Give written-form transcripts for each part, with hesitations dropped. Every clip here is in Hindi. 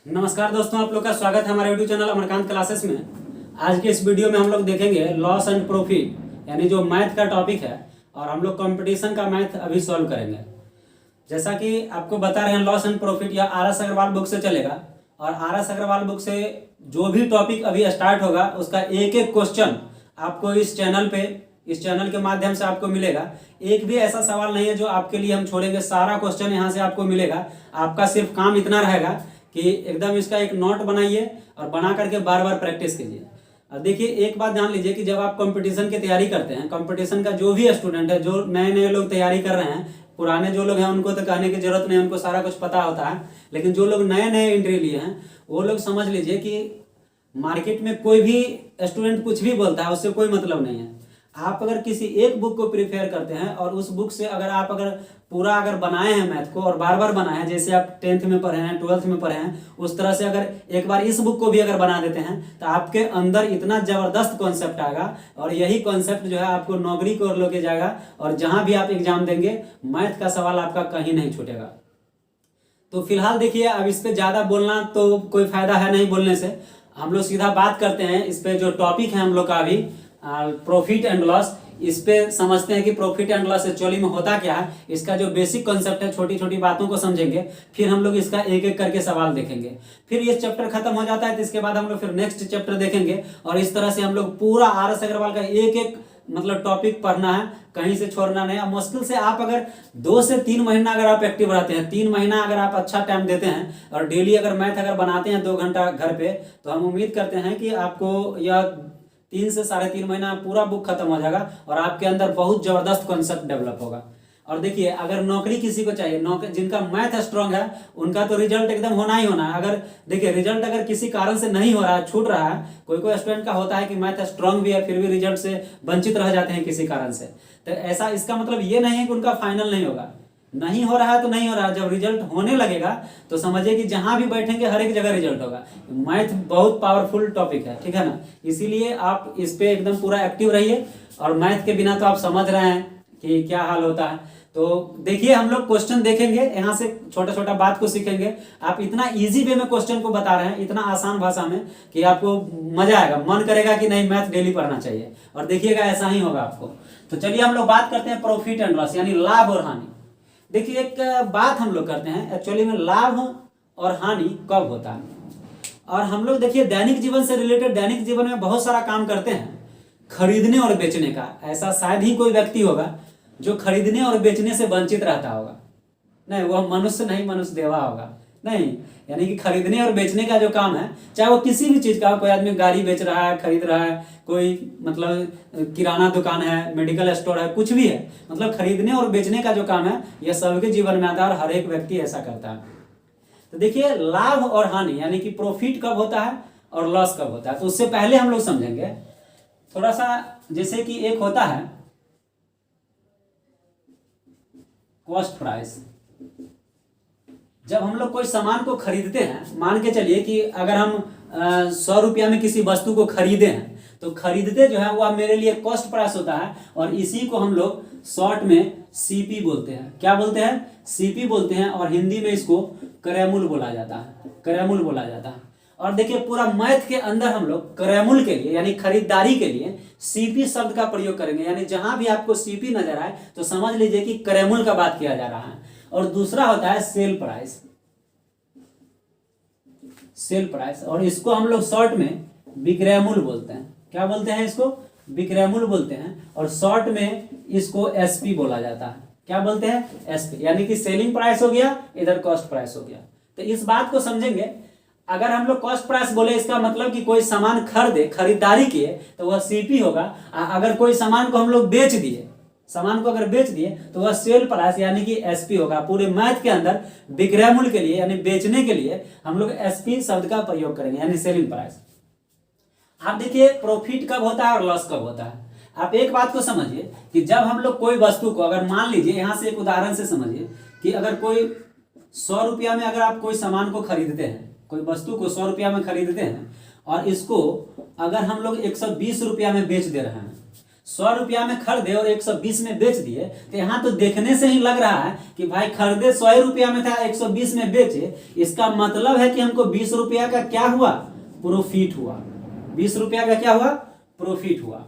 नमस्कार दोस्तों, आप लोग का स्वागत है हमारे यूट्यूब चैनल अमरकांत क्लासेस में। आज के इस वीडियो में हम लोग देखेंगे लॉस एंड प्रॉफिट, यानी जो मैथ का टॉपिक है, और हम लोग कंपटीशन का मैथ अभी सॉल्व करेंगे। जैसा कि आपको बता रहे हैं, लॉस एंड प्रॉफिट या आर एस अग्रवाल बुक से चलेगा, और आर एस अग्रवाल बुक से जो भी टॉपिक अभी स्टार्ट होगा उसका एक एक क्वेश्चन आपको इस चैनल के माध्यम से आपको मिलेगा। एक भी ऐसा सवाल नहीं है जो आपके लिए हम छोड़ेंगे, सारा क्वेश्चन यहाँ से आपको मिलेगा। आपका सिर्फ काम इतना रहेगा कि एकदम इसका एक नोट बनाइए और बना करके बार बार प्रैक्टिस कीजिए। अब देखिए, एक बात ध्यान लीजिए कि जब आप कंपटीशन की तैयारी करते हैं, कंपटीशन का जो भी स्टूडेंट है, जो नए नए लोग तैयारी कर रहे हैं, पुराने जो लोग हैं उनको तो कहने की जरूरत नहीं, उनको सारा कुछ पता होता है। लेकिन जो लोग नए नए एंट्री लिए हैं वो लोग समझ लीजिए कि मार्केट में कोई भी स्टूडेंट कुछ भी बोलता है, उससे कोई मतलब नहीं है। आप अगर किसी एक बुक को प्रिपेयर करते हैं और उस बुक से अगर पूरा बनाए हैं मैथ को और बार बार बनाए हैं, जैसे आप 10th में पढ़े हैं, 12th में पढ़े हैं, उस तरह से अगर एक बार इस बुक को भी अगर बना देते हैं तो आपके अंदर इतना जबरदस्त कॉन्सेप्ट आएगा, और यही कॉन्सेप्ट जो है आपको नौकरी को लेके जाएगा, और जहां भी आप एग्जाम देंगे मैथ का सवाल आपका कहीं नहीं छूटेगा। तो फिलहाल देखिए, अब इस पे ज्यादा बोलना तो कोई फायदा है नहीं बोलने से। हम लोग सीधा बात करते हैं इस पे। जो टॉपिक है हम लोग का अभी प्रॉफिट एंड लॉस, इस पे समझते हैं कि प्रॉफिट एंड लॉस एक्चुअली में होता क्या है। इसका जो बेसिक कॉन्सेप्ट है, छोटी छोटी बातों को समझेंगे, फिर हम लोग इसका एक एक करके सवाल देखेंगे। फिर ये चैप्टर खत्म हो जाता है तो इसके बाद हम लोग फिर नेक्स्ट चैप्टर देखेंगे, और इस तरह से हम लोग पूरा आर एस अग्रवाल का एक एक टॉपिक पढ़ना है, कहीं से छोड़ना नहीं। अब मुश्किल से आप अगर 2 से 3 महीना अगर आप एक्टिव रहते हैं, 3 महीना अगर आप अच्छा टाइम देते हैं और डेली अगर मैथ अगर बनाते हैं 2 घंटा घर पे, तो हम उम्मीद करते हैं कि आपको यह 3 से 3.5 महीना पूरा बुक खत्म हो जाएगा और आपके अंदर बहुत जबरदस्त कॉन्सेप्ट डेवलप होगा। और देखिए, अगर नौकरी किसी को चाहिए, जिनका मैथ स्ट्रांग है, उनका तो रिजल्ट एकदम होना ही होना है। अगर देखिए, रिजल्ट अगर किसी कारण से नहीं हो रहा है, छूट रहा है, कोई स्टूडेंट का होता है कि मैथ स्ट्रांग भी है फिर भी रिजल्ट से वंचित रह जाते हैं किसी कारण से, तो ऐसा इसका मतलब ये नहीं है कि उनका फाइनल नहीं होगा। नहीं हो रहा है तो नहीं हो रहा है, जब रिजल्ट होने लगेगा तो समझिए कि जहां भी बैठेंगे हर एक जगह रिजल्ट होगा। मैथ बहुत पावरफुल टॉपिक है, ठीक है ना। इसीलिए आप इस पे एकदम पूरा एक्टिव रहिए, और मैथ के बिना तो आप समझ रहे हैं कि क्या हाल होता है। तो देखिए, हम लोग क्वेश्चन देखेंगे, यहाँ से छोटा छोटा बात को सीखेंगे। आप इतना इजी वे में क्वेश्चन को बता रहे हैं, इतना आसान भाषा में, कि आपको मजा आएगा, मन करेगा कि नहीं मैथ डेली पढ़ना चाहिए, और देखिएगा ऐसा ही होगा आपको। तो चलिए हम लोग बात करते हैं प्रॉफिट एंड लॉस, यानी लाभ और हानि। देखिए, एक बात हम लोग करते हैं, एक्चुअली में लाभ और हानि कब होता है। और हम लोग देखिए, दैनिक जीवन से रिलेटेड, दैनिक जीवन में बहुत सारा काम करते हैं, खरीदने और बेचने का। ऐसा शायद ही कोई व्यक्ति होगा जो खरीदने और बेचने से वंचित रहता होगा। नहीं, वह मनुष्य नहीं, मनुष्य देवा होगा। नहीं, यानी कि खरीदने और बेचने का जो काम है, चाहे वो किसी भी चीज का हो, कोई आदमी गाड़ी बेच रहा है, खरीद रहा है, कोई किराना दुकान है, मेडिकल स्टोर है, कुछ भी है, खरीदने और बेचने का जो काम है, यह सबके जीवन में आता है और हर एक व्यक्ति ऐसा करता है। तो देखिए, लाभ और हानि, यानी कि प्रॉफिट कब होता है और लॉस कब होता है, तो उससे पहले हम लोग समझेंगे थोड़ा सा। जैसे कि एक होता है कॉस्ट प्राइस। जब हम लोग कोई सामान को खरीदते हैं, मान के चलिए कि अगर हम 100 रुपया में किसी वस्तु को खरीदे हैं, तो खरीदते जो है वह मेरे लिए कॉस्ट प्राइस होता है, और इसी को हम लोग शॉर्ट में सीपी बोलते हैं। क्या बोलते हैं? सीपी बोलते हैं, और हिंदी में इसको क्रय मूल्य बोला जाता है, क्रय मूल्य बोला जाता है। और देखिए, पूरा मैथ के अंदर हम लोग क्रय मूल्य के लिए, यानी खरीदारी के लिए, सीपी शब्द का प्रयोग करेंगे। यानी जहां भी आपको सीपी नजर आए तो समझ लीजिए कि क्रय मूल्य का बात किया जा रहा है। और दूसरा होता है सेल प्राइस, सेल प्राइस, और इसको हम लोग शॉर्ट में विक्रय मूल्य बोलते हैं। क्या बोलते हैं? इसको विक्रय मूल्य बोलते हैं, और शॉर्ट में इसको एसपी बोला जाता है। क्या बोलते हैं? एसपी, यानी कि सेलिंग प्राइस हो गया, इधर कॉस्ट प्राइस हो गया। तो इस बात को समझेंगे। अगर हम लोग कॉस्ट प्राइस बोले, इसका मतलब कि कोई सामान खरीदारी किए तो वह सीपी होगा। अगर कोई सामान को हम लोग बेच दिए, सामान को अगर बेच दिए तो वह सेल प्राइस यानी कि एसपी होगा। पूरे मैथ के अंदर विक्रय मूल्य के लिए, यानी बेचने के लिए, हम लोग एसपी शब्द का प्रयोग करेंगे, यानी सेलिंग प्राइस। आप देखिए, प्रॉफिट कब होता है और लॉस कब होता है। आप एक बात को समझिए कि जब हम लोग कोई वस्तु को, अगर मान लीजिए, यहां से एक उदाहरण से समझिए कि अगर कोई 100 रुपया में अगर आप कोई सामान को खरीदते हैं, कोई वस्तु को 100 रुपया में खरीदते हैं, और इसको अगर हम लोग 120 रुपया में बेच दे रहे हैं, 100 रुपया में खरीदे और 120 में बेच दिए, तो यहाँ तो देखने से ही लग रहा है कि भाई खरीदे 100 रुपया में था, 120 में बेचे, इसका मतलब है कि हमको 20 रुपया का क्या हुआ, प्रॉफिट हुआ। 20 रुपया का क्या हुआ, प्रॉफिट हुआ।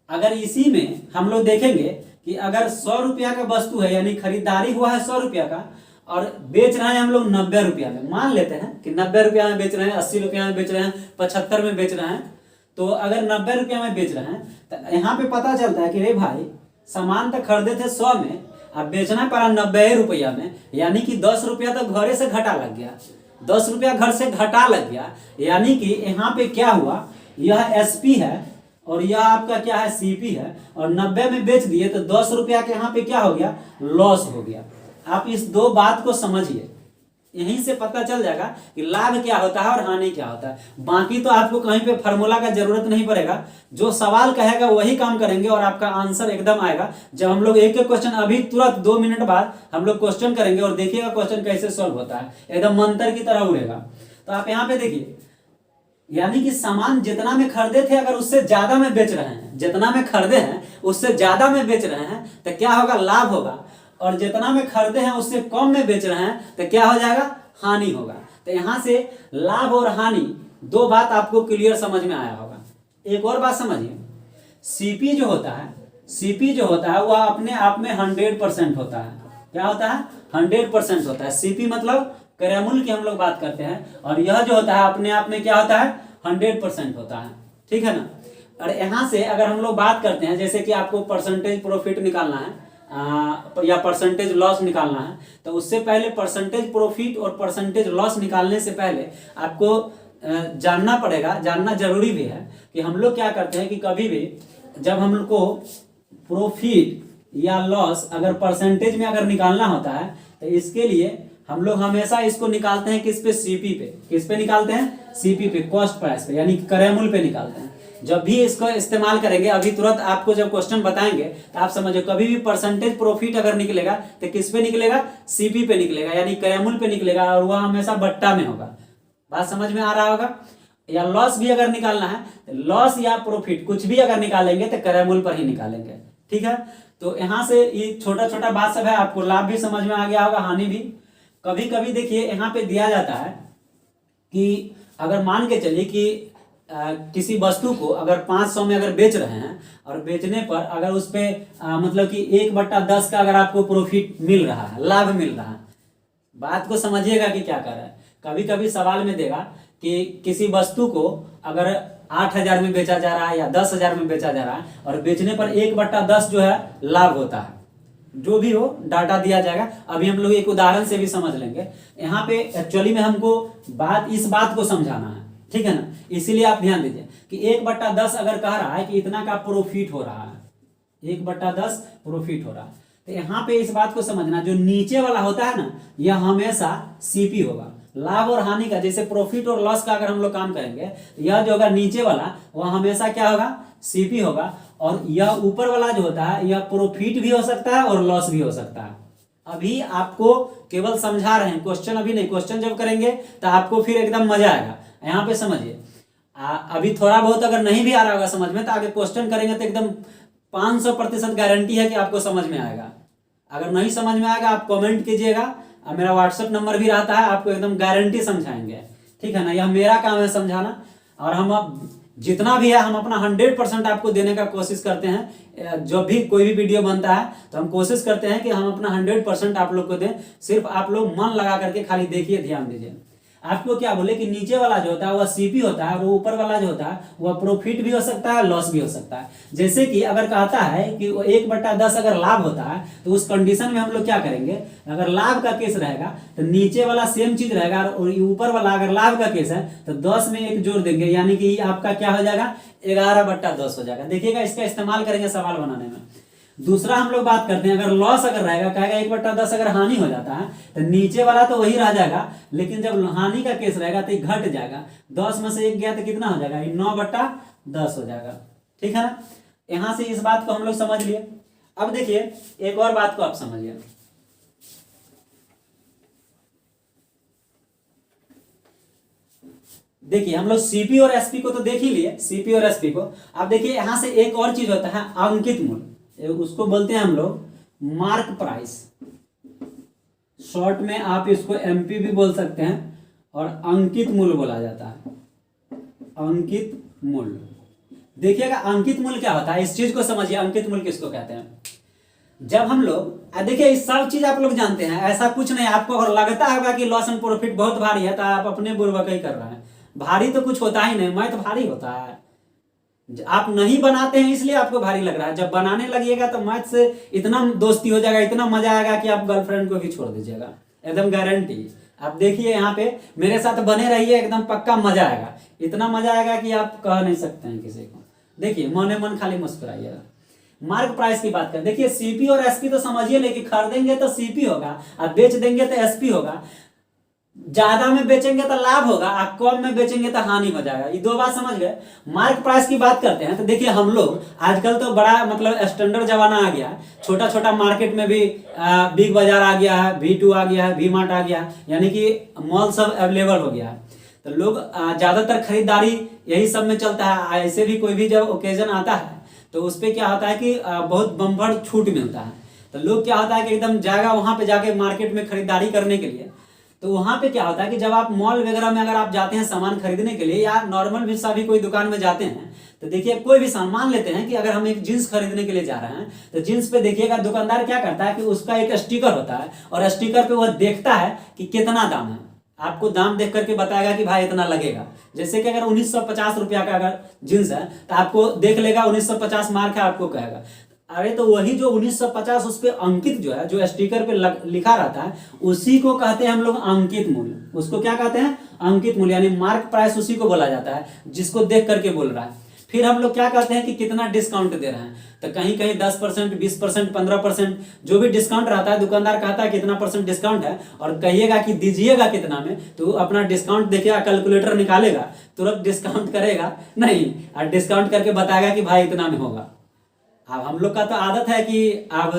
अगर इसी में हम लोग देखेंगे कि अगर 100 रुपया का वस्तु है, यानी खरीदारी हुआ है 100 रुपया का, और बेच रहे हैं हम लोग 90 रुपया में, मान लेते हैं कि 90 रुपया में बेच रहे हैं, 80 रुपया में बेच रहे हैं, 75 में बेच रहे हैं, तो अगर 90 रुपया में बेच रहे हैं तो यहाँ पे पता चलता है कि रे भाई सामान तो खरीदे थे 100 में, अब बेचना पड़ा 90 रुपया में, यानी कि 10 रुपया तो घरे से घटा लग गया, 10 रुपया घर से घटा लग गया। यानी कि यहाँ पे क्या हुआ, यह एसपी है और यह आपका क्या है, सीपी है, और 90 में बेच दिए तो 10 रुपया के यहाँ पे क्या हो गया, लॉस हो गया। आप इस दो बात को समझिए, यहीं से पता चल जाएगा कि लाभ क्या होता है और हानि क्या होता है। बाकी तो आपको कहीं पे फार्मूला का जरूरत नहीं पड़ेगा, जो सवाल कहेगा वही काम करेंगे और आपका आंसर एकदम आएगा। जब हम लोग एक एक क्वेश्चन अभी तुरंत 2 मिनट बाद हम लोग क्वेश्चन करेंगे और देखिएगा क्वेश्चन कैसे सॉल्व होता है, एकदम मंत्र की तरह उड़ेगा। तो आप यहाँ पे देखिए, यानी कि सामान जितना में खरीदे थे अगर उससे ज्यादा में बेच रहे हैं, जितना में खरीदे हैं उससे ज्यादा में बेच रहे हैं तो क्या होगा, लाभ होगा। और जितना में खरीदे हैं उससे कम में बेच रहे हैं तो क्या हो जाएगा, हानि होगा। तो यहाँ से लाभ और हानि दो बात आपको क्लियर समझ में आया होगा। एक और बात समझिए, सीपी जो होता है, सीपी जो होता है वह अपने आप में 100% होता है। क्या होता है, 100% होता है। सीपी मतलब क्रय मूल्य की हम लोग बात करते हैं, और यह जो होता है अपने आप में क्या होता है, 100% होता है। ठीक है ना। और यहाँ से अगर हम लोग बात करते हैं, जैसे कि आपको परसेंटेज प्रॉफिट निकालना है या परसेंटेज लॉस निकालना है, तो उससे पहले परसेंटेज प्रॉफिट और परसेंटेज लॉस निकालने से पहले आपको जानना पड़ेगा, जानना जरूरी भी है कि हम लोग क्या करते हैं कि कभी भी जब हम लोग को प्रॉफिट या लॉस अगर परसेंटेज में अगर निकालना होता है तो इसके लिए हम लोग हमेशा इसको निकालते हैं किस पे, सीपी पे। किस पे निकालते हैं, सीपी पे, कॉस्ट प्राइस पे, यानी क्रय मूल्य पे निकालते हैं। जब भी इसको इस्तेमाल करेंगे, अभी तुरंत आपको जब क्वेश्चन बताएंगे तो आप समझो, कभी भी परसेंटेज प्रॉफिट अगर निकलेगा तो किस पे निकलेगा, सीपी पे निकलेगा, यानी क्रय मूल्य पे निकलेगा, और वह हमेशा बट्टा में होगा। बात समझ में आ रहा होगा। या लॉस भी अगर निकालना है, लॉस या प्रॉफिट कुछ भी अगर निकालेंगे तो क्रय मूल्य पर ही निकालेंगे। ठीक है। तो यहाँ से ये छोटा छोटा बात सब है, आपको लाभ भी समझ में आ गया होगा, हानि भी। कभी कभी देखिए यहाँ पे दिया जाता है कि अगर मान के चलिए कि किसी वस्तु को अगर 500 में अगर बेच रहे हैं, और बेचने पर अगर उस पे मतलब कि 1/10 का अगर आपको प्रॉफिट मिल रहा है, लाभ मिल रहा है। बात को समझिएगा कि क्या कर रहा है। कभी कभी सवाल में देगा कि किसी वस्तु को अगर 8,000 में बेचा जा रहा है या 10,000 में बेचा जा रहा है, और बेचने पर 1/10 जो है लाभ होता है। जो भी हो डाटा दिया जाएगा, अभी हम लोग एक उदाहरण से भी समझ लेंगे। यहाँ पे एक्चुअली में हमको इस बात को समझाना है, ठीक है ना। इसीलिए आप ध्यान दीजिए कि 1/10 अगर कह रहा है कि इतना का प्रॉफिट हो रहा है, 1/10 प्रॉफिट हो रहा है, तो यहाँ पे इस बात को समझना, जो नीचे वाला होता है ना, यह हमेशा सीपी होगा। लाभ और हानि का, जैसे प्रॉफिट और लॉस का अगर हम लोग काम करेंगे, तो यह जो होगा नीचे वाला वह हमेशा क्या होगा, सीपी होगा। और यह ऊपर वाला जो होता है, यह प्रॉफिट भी हो सकता है और लॉस भी हो सकता है। अभी आपको केवल समझा रहे हैं, क्वेश्चन अभी नहीं। क्वेश्चन जब करेंगे तो आपको फिर एकदम मजा आएगा। यहाँ पे समझिए, अभी थोड़ा बहुत अगर नहीं भी आ रहा होगा समझ में, तो आगे क्वेश्चन करेंगे तो एकदम 500% गारंटी है कि आपको समझ में आएगा। अगर नहीं समझ में आएगा आप कमेंट कीजिएगा, मेरा व्हाट्सएप नंबर भी रहता है, आपको एकदम गारंटी समझाएंगे। ठीक है ना। यह मेरा काम है समझाना, और हम अब जितना भी है हम अपना 100% आपको देने का कोशिश करते हैं। जब भी कोई भी वीडियो बनता है तो हम कोशिश करते हैं कि हम अपना 100% आप लोग को दें। सिर्फ आप लोग मन लगा करके खाली देखिए, ध्यान दीजिए। आपको क्या बोले कि नीचे वाला जो होता है वह सीपी होता है, वो ऊपर वाला जो होता है वह प्रॉफिट भी हो सकता है, लॉस भी हो सकता है। जैसे कि अगर कहता है कि 1/10 अगर लाभ होता है, तो उस कंडीशन में हम लोग क्या करेंगे, अगर लाभ का केस रहेगा तो नीचे वाला सेम चीज रहेगा, और ऊपर वाला अगर लाभ का केस है तो 10 में 1 जोड़ देंगे, यानी कि आपका क्या हो जाएगा, 11/10 हो जाएगा। देखिएगा, इसका इस्तेमाल करेंगे सवाल बनाने में। दूसरा हम लोग बात करते हैं, अगर लॉस अगर रहेगा, कहेगा 1/10 अगर हानि हो जाता है तो नीचे वाला तो वही रह जाएगा, लेकिन जब हानि का केस रहेगा तो घट जाएगा। 10 में से 1 गया तो कितना हो जाएगा, 9/10 हो जाएगा। ठीक है ना। यहां से इस बात को हम लोग समझ लिए। अब देखिए एक और बात को आप समझिए। देखिए हम लोग सीपी और एसपी को तो देख ही लिए, सीपी और एसपी को। अब देखिए यहाँ से एक और चीज होता है अंकित मूल्य, उसको बोलते हैं हम लोग मार्क प्राइस। शॉर्ट में आप इसको एमपी भी बोल सकते हैं, और अंकित मूल्य बोला जाता है, अंकित मूल्य। देखिएगा अंकित मूल्य क्या होता है, इस चीज को समझिए, अंकित मूल्य किसको कहते हैं। जब हम लोग देखिए इस सब चीज आप लोग जानते हैं, ऐसा कुछ नहीं। आपको अगर लगता होगा कि लॉस एंड प्रॉफिट बहुत भारी है तो आप अपने बुर्बक ही कर रहे हैं। भारी तो कुछ होता ही नहीं, मैथ भारी होता है। आप नहीं बनाते हैं इसलिए आपको भारी लग रहा है, जब बनाने लगिएगा तो मैथ से इतना दोस्ती हो जाएगा, इतना मजा आएगा कि आप गर्लफ्रेंड को भी छोड़ दीजिएगा, एकदम गारंटी। आप देखिए यहाँ पे मेरे साथ बने रहिए, एकदम पक्का मजा आएगा, इतना मजा आएगा कि आप कह नहीं सकते हैं किसी को। देखिए मने मन खाली मुस्कुराइएगा। मार्क प्राइस की बात करें, देखिए सीपी और एसपी तो समझिए, लेकिन खरीदेंगे तो सीपी होगा और बेच देंगे तो एसपी होगा। ज्यादा में बेचेंगे तो लाभ होगा और कम में बेचेंगे तो हानि हो जाएगा। ये दो बात समझ गए। मार्क प्राइस की बात करते हैं तो देखिए हम लोग आजकल तो बड़ा मतलब स्टैंडर्ड जमाना आ गया, छोटा छोटा मार्केट में भी बिग बाजार आ गया है, V2 आ गया है, वी मार्ट आ गया, यानी कि मॉल सब अवेलेबल हो गया है। तो लोग ज्यादातर खरीदारी यही सब में चलता है। ऐसे भी कोई भी जब ओकेजन आता है तो उस पर क्या होता है कि बहुत बम्पर छूट मिलता है। तो लोग क्या होता है कि एकदम जाएगा वहां पे जाके मार्केट में खरीदारी करने के लिए। तो वहां पे क्या होता है कि जब आप मॉल वगैरह में अगर आप जाते हैं सामान खरीदने के लिए, या नॉर्मल भी सभी कोई दुकान में जाते हैं, तो देखिए कोई भी सामान लेते हैं कि अगर हम एक जींस खरीदने के लिए जा रहे हैं तो जींस पे देखिएगा दुकानदार क्या करता है कि उसका एक स्टिकर होता है, और स्टिकर पे वह देखता है कि कितना दाम है। आपको दाम देख करके बताएगा कि भाई इतना लगेगा। जैसे कि अगर 1950 रुपया का अगर जींस है तो आपको देख लेगा 1950 मार्क है, आपको कहेगा। अरे तो वही जो 1950 उस पे अंकित जो है, जो स्टिकर पे लिखा रहता है, उसी को कहते हैं हम लोग अंकित मूल्य। उसको क्या कहते हैं? अंकित मूल्य, यानी मार्क प्राइस उसी को बोला जाता है जिसको देख करके बोल रहा है। फिर हम लोग क्या कहते हैं कि कितना डिस्काउंट दे रहे हैं, तो कहीं कहीं 10%, 20%, 15%, जो भी डिस्काउंट रहता है दुकानदार कहता है कितना परसेंट डिस्काउंट है, और कहिएगा कि दीजिएगा कितना में, तो अपना डिस्काउंट देखिएगा, कैलकुलेटर निकालेगा, तुरंत डिस्काउंट करेगा नहीं, और डिस्काउंट करके बताएगा कि भाई इतना में होगा। अब हम लोग का तो आदत है कि अब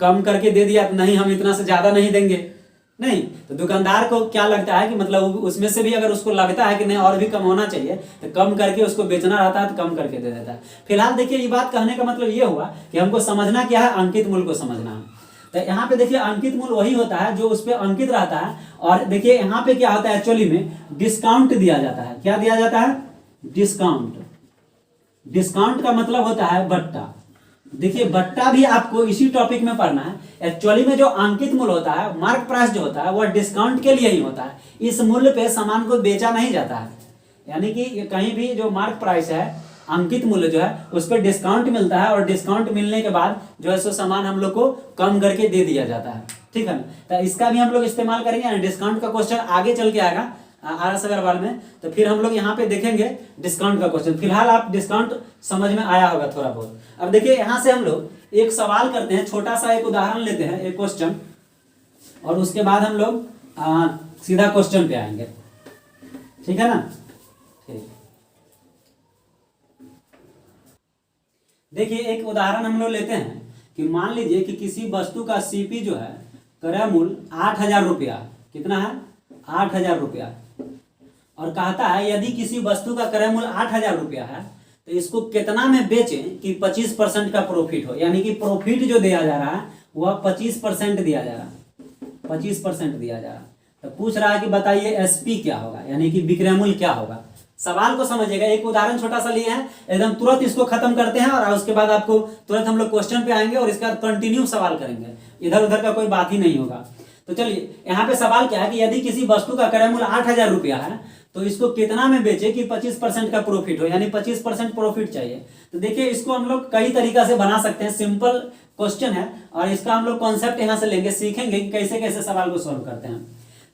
कम करके दे दिया तो नहीं, हम इतना से ज्यादा नहीं देंगे, नहीं। तो दुकानदार को क्या लगता है कि मतलब उसमें से भी अगर उसको लगता है कि नहीं और भी कम होना चाहिए तो कम करके उसको बेचना रहता है, तो कम करके दे देता है। फिलहाल देखिए ये बात कहने का मतलब ये हुआ कि हमको समझना क्या है, अंकित मूल्य को समझना है। तो यहाँ पे देखिए अंकित मूल्य वही होता है जो उस पर अंकित रहता है। और देखिए यहाँ पे क्या होता है, एक्चुअली में डिस्काउंट दिया जाता है। क्या दिया जाता है? डिस्काउंट। डिस्काउंट का मतलब होता है बट्टा। देखिए बट्टा भी आपको इसी टॉपिक में पढ़ना है। एक्चुअली में जो अंकित मूल्य होता है, मार्क प्राइस जो होता है, वह डिस्काउंट के लिए ही होता है। इस मूल्य पे सामान को बेचा नहीं जाता है, यानी कि कहीं भी जो मार्क प्राइस है, अंकित मूल्य जो है, उस पर डिस्काउंट मिलता है, और डिस्काउंट मिलने के बाद जो है सो सामान हम लोग को कम करके दे दिया जाता है। ठीक है ना? तो इसका भी हम लोग इस्तेमाल करेंगे। डिस्काउंट का क्वेश्चन आगे चल के आएगा RS अग्रवाल में, तो फिर हम लोग यहाँ पे देखेंगे डिस्काउंट का क्वेश्चन। फिलहाल आप डिस्काउंट समझ में आया होगा थोड़ा बहुत। अब देखिए यहाँ से हम लोग एक सवाल करते हैं, छोटा सा एक उदाहरण लेते हैं, एक क्वेश्चन, और उसके बाद हम लोग सीधा क्वेश्चन पे आएंगे। ठीक है ना? ठीक। देखिए एक उदाहरण हम लोग लेते हैं कि मान लीजिए कि किसी वस्तु का सीपी जो है क्रय मूल्य 8,000 रुपया, कितना है? 8,000 रुपया। और कहता है यदि किसी वस्तु का क्रय मूल्य 8,000 रुपया है तो इसको कितना में बेचें कि 25% का प्रॉफिट हो। यानी कि प्रॉफिट जो दिया जा रहा है वह 25% दिया जा रहा है, 25% दिया जा रहा है। तो पूछ रहा है कि बताइए एसपी क्या होगा, यानी कि विक्रय मूल्य क्या होगा। सवाल को समझिएगा, एक उदाहरण छोटा सा लिए हैं, एकदम तुरंत इसको खत्म करते हैं, और उसके बाद आपको तुरंत हम लोग क्वेश्चन पे आएंगे, और इसके बाद कंटिन्यू सवाल करेंगे, इधर उधर का कोई बात ही नहीं होगा। तो चलिए यहाँ पे सवाल क्या है कि यदि किसी वस्तु का क्रय मूल्य 8,000 रुपया है तो इसको कितना में बेचे कि 25% का प्रॉफिट हो, यानी 25% प्रॉफिट चाहिए। तो देखिए इसको हम लोग कई तरीका से बना सकते हैं, सिंपल क्वेश्चन है, और इसका हम लोग कॉन्सेप्ट यहाँ से लेंगे, सीखेंगे कि कैसे कैसे सवाल को सॉल्व करते हैं।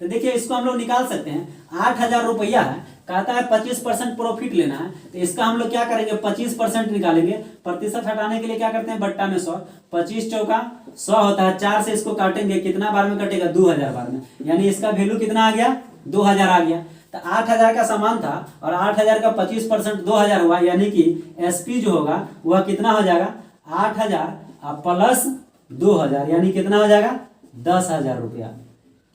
तो देखिए इसको हम लोग निकाल सकते हैं। 8,000 रुपया है, कहता है 25% प्रॉफिट लेना है, तो इसका हम लोग क्या करेंगे, 25% निकालेंगे। प्रतिशत हटाने के लिए क्या करते हैं, बट्टा में 100, 25 चौका 100 होता है, 4 से इसको काटेंगे, कितना बार में कटेगा, 2,000 बार में, यानी इसका वैल्यू कितना आ गया, 2,000 आ गया। तो 8,000 का सामान था और 8,000 का 25% 2,000 हुआ, यानी कि एसपी जो होगा वह कितना हो जाएगा, 8,000 प्लस 2,000, यानी कितना हो जाएगा, 10,000 रुपया।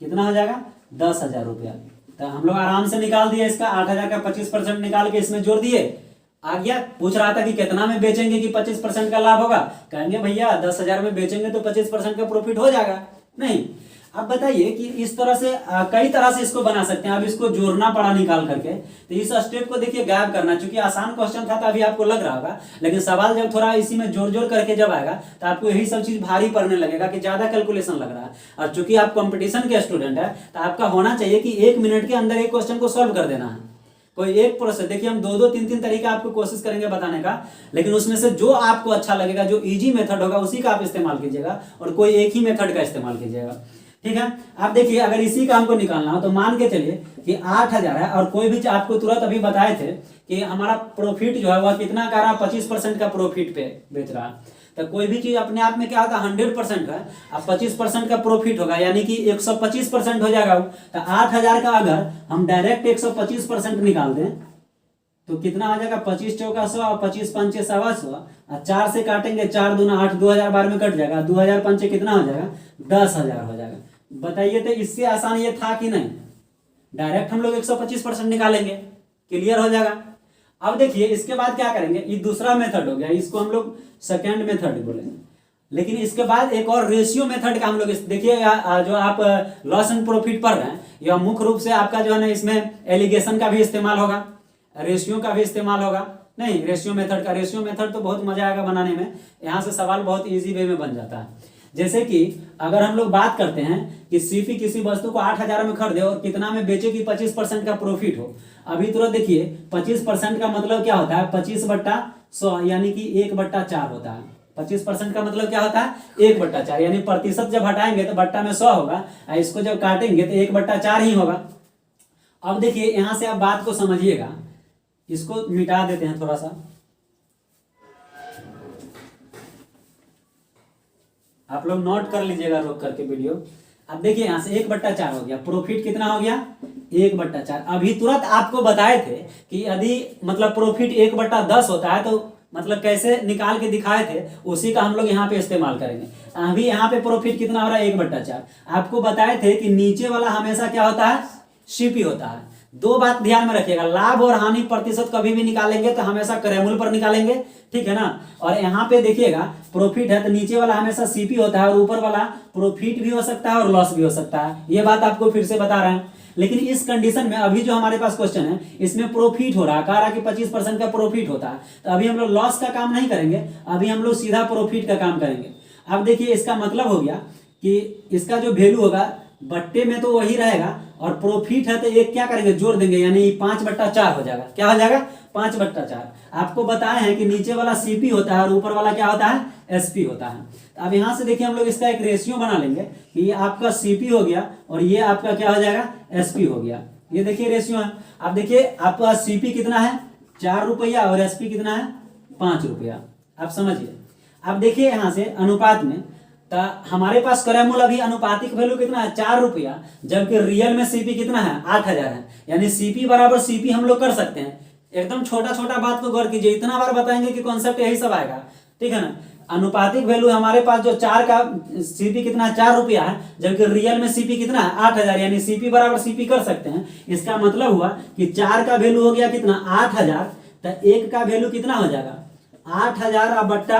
कितना हो जाएगा, 10,000 रुपया। तो हम लोग आराम से निकाल दिए इसका 8,000 का 25% निकाल के इसमें जोड़ दिए। आ गया। पूछ रहा था कि कितना में बेचेंगे कि 25% का लाभ होगा, कहेंगे भैया 10,000 में बेचेंगे तो 25% का प्रॉफिट हो जाएगा। नहीं, अब बताइए कि इस तरह से कई तरह से इसको बना सकते हैं। अब इसको जोड़ना पड़ा निकाल करके, तो इस स्टेप को देखिए गायब करना, चूंकि आसान क्वेश्चन था तो अभी आपको लग रहा होगा, लेकिन सवाल जब थोड़ा इसी में जोड़ जोड़ करके जब आएगा तो आपको यही सब चीज भारी पड़ने लगेगा कि ज्यादा कैलकुलेशन लग रहा है। और चूंकि आप कंपटीशन के स्टूडेंट है तो आपका होना चाहिए कि 1 मिनट के अंदर एक क्वेश्चन को सॉल्व कर देना है। कोई एक प्रोसेस, देखिए हम 2-2 3-3 तरीका आपको कोशिश करेंगे बताने का, लेकिन उसमें से जो आपको अच्छा लगेगा, जो इजी मेथड होगा उसी का आप इस्तेमाल कीजिएगा और कोई एक ही मेथड का इस्तेमाल कीजिएगा। ठीक है। आप देखिए अगर इसी का हमको निकालना हो तो मान के चलिए कि 8,000 है और कोई भी आपको तुरंत अभी बताए थे कि हमारा प्रॉफिट जो है वह कितना कर रहा है, 25% का प्रॉफिट पे बेच रहा है। तो कोई भी चीज अपने आप में क्या होता है 100% है, अब 25% का प्रॉफिट होगा यानी कि 125% हो जाएगा। तो 8,000 का अगर हम डायरेक्ट 125% निकाल दें तो कितना आ जाएगा, 25 चौका 100, 25 पंचे 125, और 4 से काटेंगे, 4 दूना 8, 2,000 बार में कट जाएगा, 2,000 पंचे कितना हो जाएगा, 10,000 हो जाएगा। बताइए तो इससे आसान ये था कि नहीं? डायरेक्ट हम लोग 125% निकालेंगे, क्लियर हो जाएगा। अब देखिए इसके बाद क्या करेंगे, ये दूसरा मेथड हो गया, इसको हम लोग सेकेंड मेथड बोलेंगे। लेकिन इसके बाद एक और रेशियो मेथड का हम लोग देखिए, जो आप लॉस एंड प्रॉफिट पढ़ रहे हैं यह मुख्य रूप से आपका जो है ना इसमें एलिगेशन का भी इस्तेमाल होगा, रेशियो का भी इस्तेमाल होगा। नहीं, रेशियो मेथड तो बहुत मजा आएगा बनाने में, यहाँ से सवाल बहुत इजी वे में बन जाता है। जैसे कि अगर हम लोग बात करते हैं कि सीपी किसी वस्तु को 8,000 में खरीदे और कितना में बेचे कि 25% का प्रॉफिट हो। अभी तुरंत देखिए 25% का मतलब क्या होता है, 25/100 यानी कि 1/4 होता है। 25% का मतलब क्या होता है, 1/4 यानी प्रतिशत जब हटाएंगे तो बट्टा में 100 होगा, और इसको जब काटेंगे तो 1/4 ही होगा। अब देखिए यहां से आप बात को समझिएगा, इसको मिटा देते हैं थोड़ा सा, आप लोग नोट कर लीजिएगा रोक करके वीडियो। अब देखिए यहां से 1/4 हो गया, प्रॉफिट कितना हो गया, 1/4। अभी तुरंत आपको बताए थे कि यदि मतलब प्रॉफिट 1/10 होता है तो मतलब कैसे निकाल के दिखाए थे, उसी का हम लोग यहाँ पे इस्तेमाल करेंगे। अभी यहाँ पे प्रॉफिट कितना हो रहा है, 1/4। आपको बताए थे कि नीचे वाला हमेशा क्या होता है, सीपी होता है। दो बात ध्यान में रखिएगा, लाभ और हानि प्रतिशत कभी भी निकालेंगे तो हमेशा क्रयमूल्य पर निकालेंगे, ठीक है ना। और यहाँ पे देखिएगा प्रॉफिट है तो नीचे वाला हमेशा सीपी होता है और ऊपर वाला प्रॉफिट भी हो सकता है और लॉस भी हो सकता है। ये बात आपको फिर से बता रहे हैं। लेकिन इस कंडीशन में अभी जो हमारे पास क्वेश्चन है इसमें प्रॉफिट हो रहा है, कह रहा है कि 25% का प्रॉफिट होता है, तो अभी हम लोग लॉस का काम नहीं करेंगे, अभी हम लोग सीधा प्रॉफिट का काम करेंगे। अब देखिए इसका मतलब हो गया कि इसका जो वैल्यू होगा बट्टे में तो वही रहेगा, और प्रॉफिट है तो एक क्या करेंगे, जोड़ देंगे, यानी 5/4 हो जाएगा। क्या हो जाएगा, 5/4। आपको बताए हैं कि नीचे वाला सीपी होता है और ऊपर वाला क्या होता है, एसपी होता है। अब यहां से देखिए हम लोग इसका एक रेशियो बना लेंगे कि ये आपका सीपी हो गया और ये आपका क्या हो जाएगा, एसपी हो गया। ये देखिए रेशियो है। अब देखिए आपका सीपी कितना है, 4 रुपया, और एसपी कितना है, 5 रुपया। आप समझिए। अब देखिए यहां से अनुपात में तो हमारे पास क्रयमूल्य अभी अनुपातिक वैल्यू कितना है, 4 रुपया, जबकि रियल में सीपी कितना है, 8,000 है। यानी सीपी बराबर सीपी हम लोग कर सकते हैं। एकदम छोटा छोटा बात को गौर कीजिए, इतना बार बताएंगे कि कॉन्सेप्ट यही सब आएगा, ठीक है ना। अनुपातिक वैल्यू हमारे पास जो 4 का सीपी कितना है, 4 रुपया है, जबकि रियल में सीपी कितना है, 8,000, यानी सीपी बराबर सीपी कर सकते हैं। इसका मतलब हुआ कि 4 का वैल्यू हो गया कितना, 8,000, तो 1 का वैल्यू कितना हो जाएगा, 8,000 बट्टा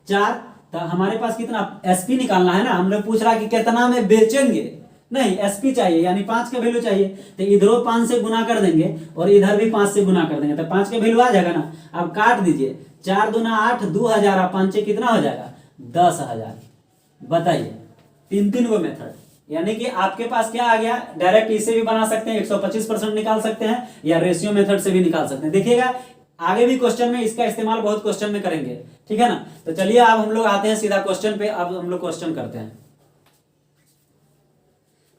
4। तो हमारे पास कितना एसपी निकालना है ना, हम लोग पूछ रहा है कि कितना में बेचेंगे, नहीं एसपी चाहिए, यानी 5 का वैल्यू चाहिए। तो इधरों 5 से गुना कर देंगे और इधर भी 5 से गुना कर देंगे, तो 5 का वैल्यू आ जाएगा ना। अब काट दीजिए, 4 दूना 8, 2,000, 5 कितना हो जाएगा, 10,000। बताइए 3 गो मेथड, यानी कि आपके पास क्या आ गया, डायरेक्ट इसे भी बना सकते हैं, 125% निकाल सकते हैं, या रेशियो मेथड से भी निकाल सकते हैं। देखिएगा आगे भी क्वेश्चन में इसका इस्तेमाल बहुत क्वेश्चन में करेंगे, ठीक है ना। तो चलिए अब हम लोग आते हैं सीधा क्वेश्चन पे। अब हम लोग क्वेश्चन करते हैं।